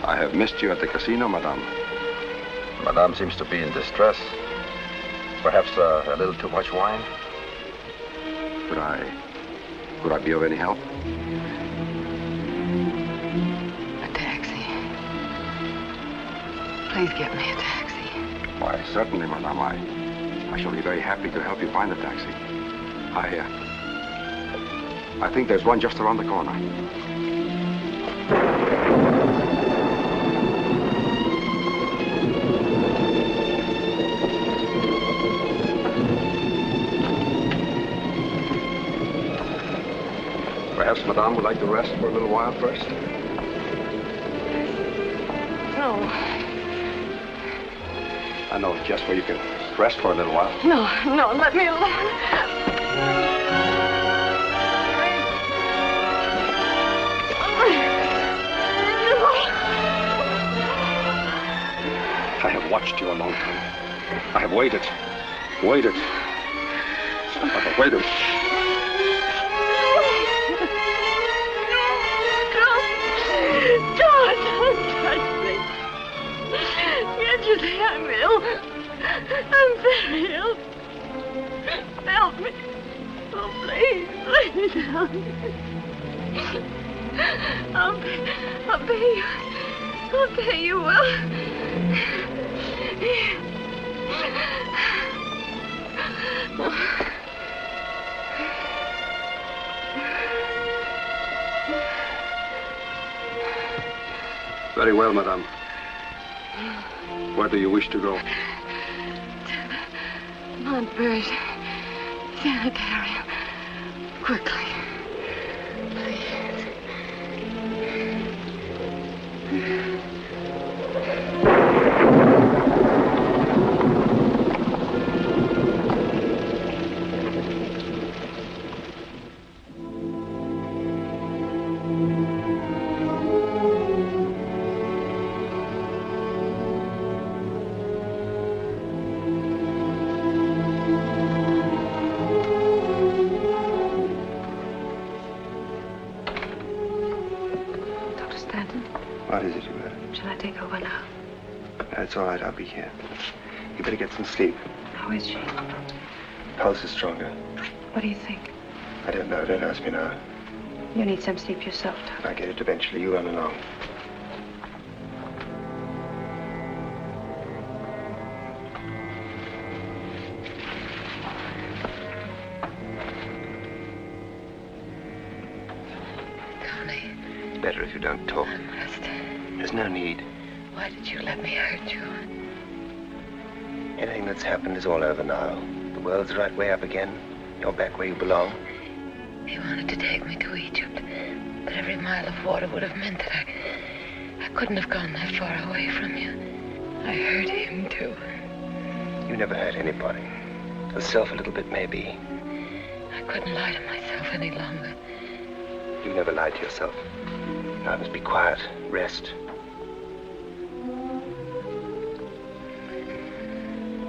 S14: I have missed you at the casino, madame.
S15: Madame seems to be in distress. Perhaps a little too much wine?
S14: Could I be of any help?
S3: A taxi. Please get me a taxi.
S15: Why, certainly, madame. I shall be very happy to help you find a taxi. I think there's one just around the corner. Perhaps madame would like to rest for a little while first?
S6: No.
S15: I know just where you can rest for a little while.
S6: No, let me alone.
S15: I have watched you a long time. I have waited. I have waited.
S6: Don't touch me. Can't you see I'm ill? I'm very ill. Help me. Oh, please help me. I'll pay you. I'll pay you well.
S15: Very well, madame. Where do you wish to go?
S6: Montfort Sanatorium. Quickly. Please.
S4: What is it, you better?
S1: Shall I take over now?
S4: That's all right, I'll be here. You better get some sleep.
S1: How is she?
S4: Pulse is stronger.
S1: What do you think?
S4: I don't know, don't ask me now.
S1: You need some sleep yourself, Tom.
S4: I'll get it eventually, you run along. Better if you don't talk. There's no need.
S3: Why did you let me hurt you?
S4: Anything that's happened is all over now. The world's right way up again. You're back where you belong.
S3: He wanted to take me to Egypt, but every mile of water would have meant that I couldn't have gone that far away from you. I hurt him, too.
S4: You never hurt anybody. Yourself a little bit, maybe.
S3: I couldn't lie to myself any longer.
S4: You never lied to yourself. Now I must be quiet, rest.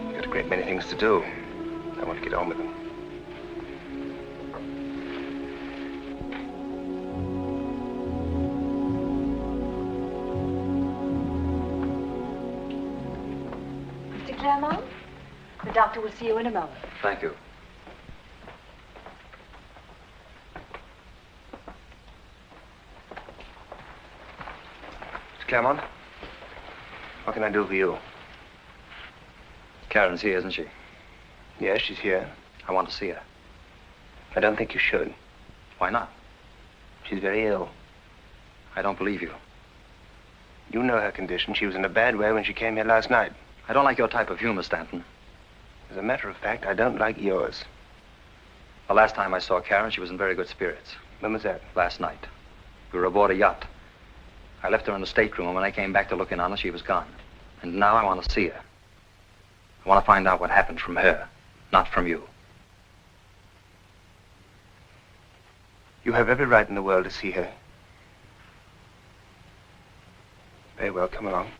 S4: You've got a great many things to do. I want to get on with them.
S13: Mr. Clermont, the doctor will see you in a moment.
S7: Thank you.
S4: Clermont, what can I do for you?
S7: Karen's here, isn't she?
S4: Yes, she's here.
S7: I want to see her.
S4: I don't think you should.
S7: Why not?
S4: She's very ill.
S7: I don't believe you.
S4: You know her condition. She was in a bad way when she came here last night.
S7: I don't like your type of humor, Stanton.
S4: As a matter of fact, I don't like yours.
S7: The last time I saw Karen, she was in very good spirits.
S4: When was that?
S7: Last night. We were aboard a yacht. I left her in the stateroom, and when I came back to look in on her, she was gone. And now I want to see her. I want to find out what happened from her, not from you.
S4: You have every right in the world to see her. Very well, come along.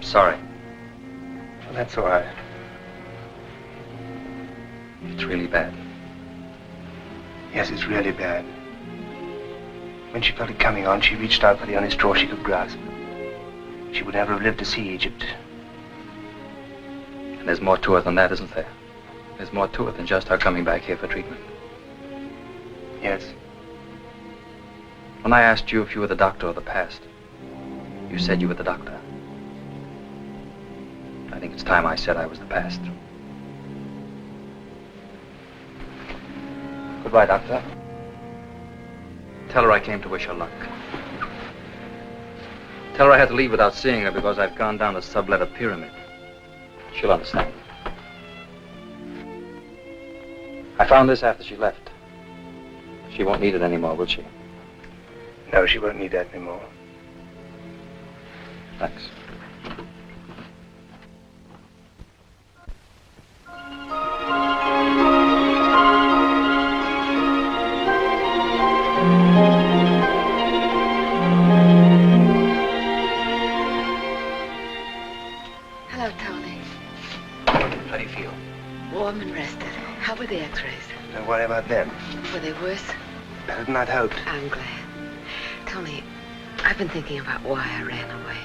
S7: I'm sorry.
S4: Well, that's all right.
S7: It's really bad.
S4: Yes, it's really bad. When she felt it coming on, she reached out for the only straw she could grasp. She would never have lived to see Egypt.
S7: And there's more to it than that, isn't there? There's more to it than just her coming back here for treatment.
S4: Yes.
S7: When I asked you if you were the doctor of the past, you said you were the doctor. I think it's time I said I was the past. Goodbye, Doctor. Tell her I came to wish her luck. Tell her I had to leave without seeing her because I've gone down a subletter pyramid. She'll understand. I found this after she left. She won't need it anymore, will she?
S4: No, she won't need that anymore.
S7: Thanks.
S3: Hello, Tony.
S4: How do you feel?
S3: Warm and rested. How were the x-rays?
S4: Don't worry about them.
S3: Were they worse?
S4: Better than I'd hoped.
S3: I'm glad. Tony, I've been thinking about why I ran away.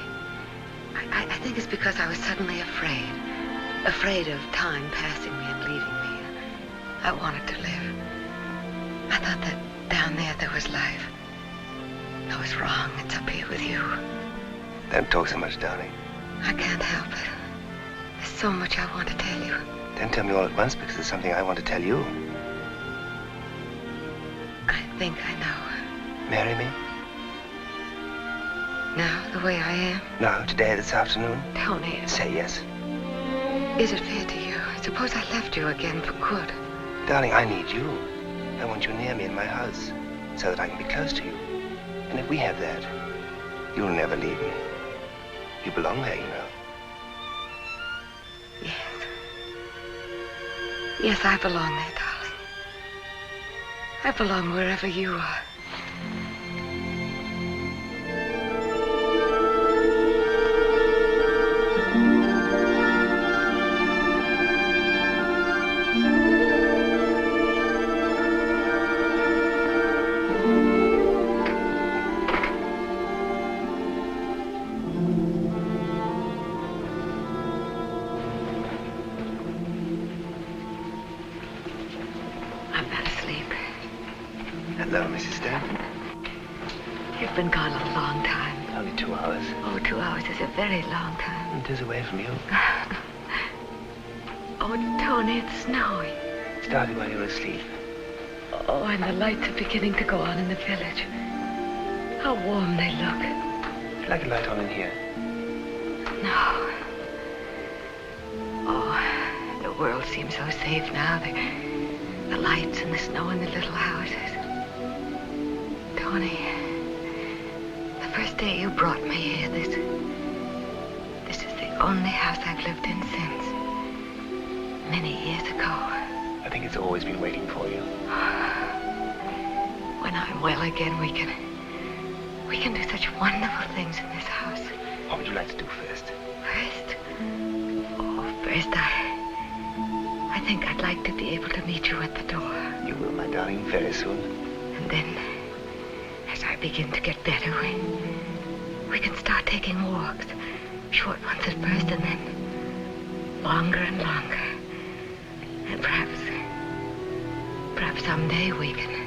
S3: I think it's because I was suddenly afraid. Afraid of time passing me and leaving me. I wanted to live. I thought that down there was life. I was wrong. It's up here with you.
S4: Don't talk so much, darling.
S3: I can't help it. There's so much I want to tell you.
S4: Don't tell me all at once because there's something I want to tell you.
S3: I think I know.
S4: Marry me?
S3: Now, the way I am?
S4: No, today, this afternoon.
S3: Tony.
S4: Say yes.
S3: Is it fair to you? Suppose I left you again for good.
S4: Darling, I need you. I want you near me in my house so that I can be close to you. And if we have that, you'll never leave me. You belong there, you know.
S3: Yes. Yes, I belong there, darling. I belong wherever you are.
S4: Hello, Mrs. Stanton.
S3: You've been gone a long time.
S4: Only 2 hours.
S3: Oh, 2 hours is a very long time.
S4: It is away from you.
S3: Oh, Tony, it's snowing.
S4: It started while you were asleep.
S3: Oh, and the lights are beginning to go on in the village. How warm they look.
S4: Would you like a light on in here?
S3: No. Oh, the world seems so safe now. The lights and the snow and the little houses. Tony, the first day you brought me here, this is the only house I've lived in since. Many years ago.
S4: I think it's always been waiting for you.
S3: When I'm well again, we can do such wonderful things in this house.
S4: What would you like to do first?
S3: First? Oh, first I think I'd like to be able to meet you at the door.
S4: You will, my darling, very soon.
S3: And then, as I begin to get better, we can start taking walks. Short ones at first, and then longer and longer. And perhaps someday we can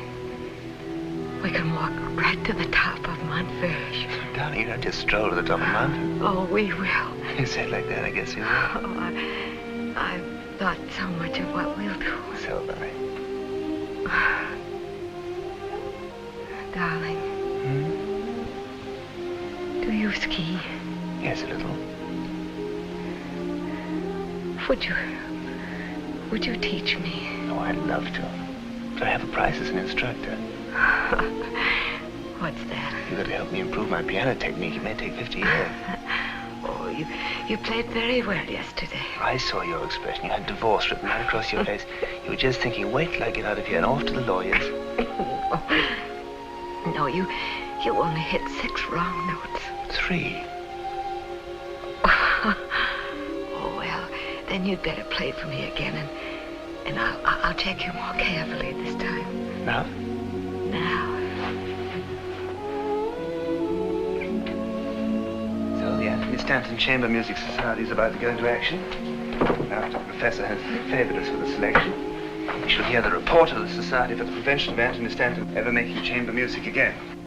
S3: walk right to the top of Mount Verge.
S4: Darling, you don't just stroll to the top of the mountain.
S3: Oh, we will.
S4: You say it like that, I guess you will.
S3: Oh, I've thought so much of what we'll do.
S4: So have I.
S3: Darling. Do you ski?
S4: Yes, a little.
S3: Would you teach me?
S4: Oh, I'd love to. But I have a price as an instructor.
S3: What's that?
S4: You've got to help me improve my piano technique. It may take 50 years.
S3: Oh, you played very well yesterday.
S4: I saw your expression. You had divorce written right across your face. You were just thinking, wait till I get out of here and off to the lawyers.
S3: No, you only hit 6 wrong notes.
S4: 3.
S3: then you'd better play for me again, and I'll check you more carefully this time.
S4: Now?
S3: Now.
S4: So the Anthony Stanton Chamber Music Society is about to go into action. After the professor has favored us with a selection, we shall hear the report of the Society for the Prevention of Anthony Stanton ever making chamber music again.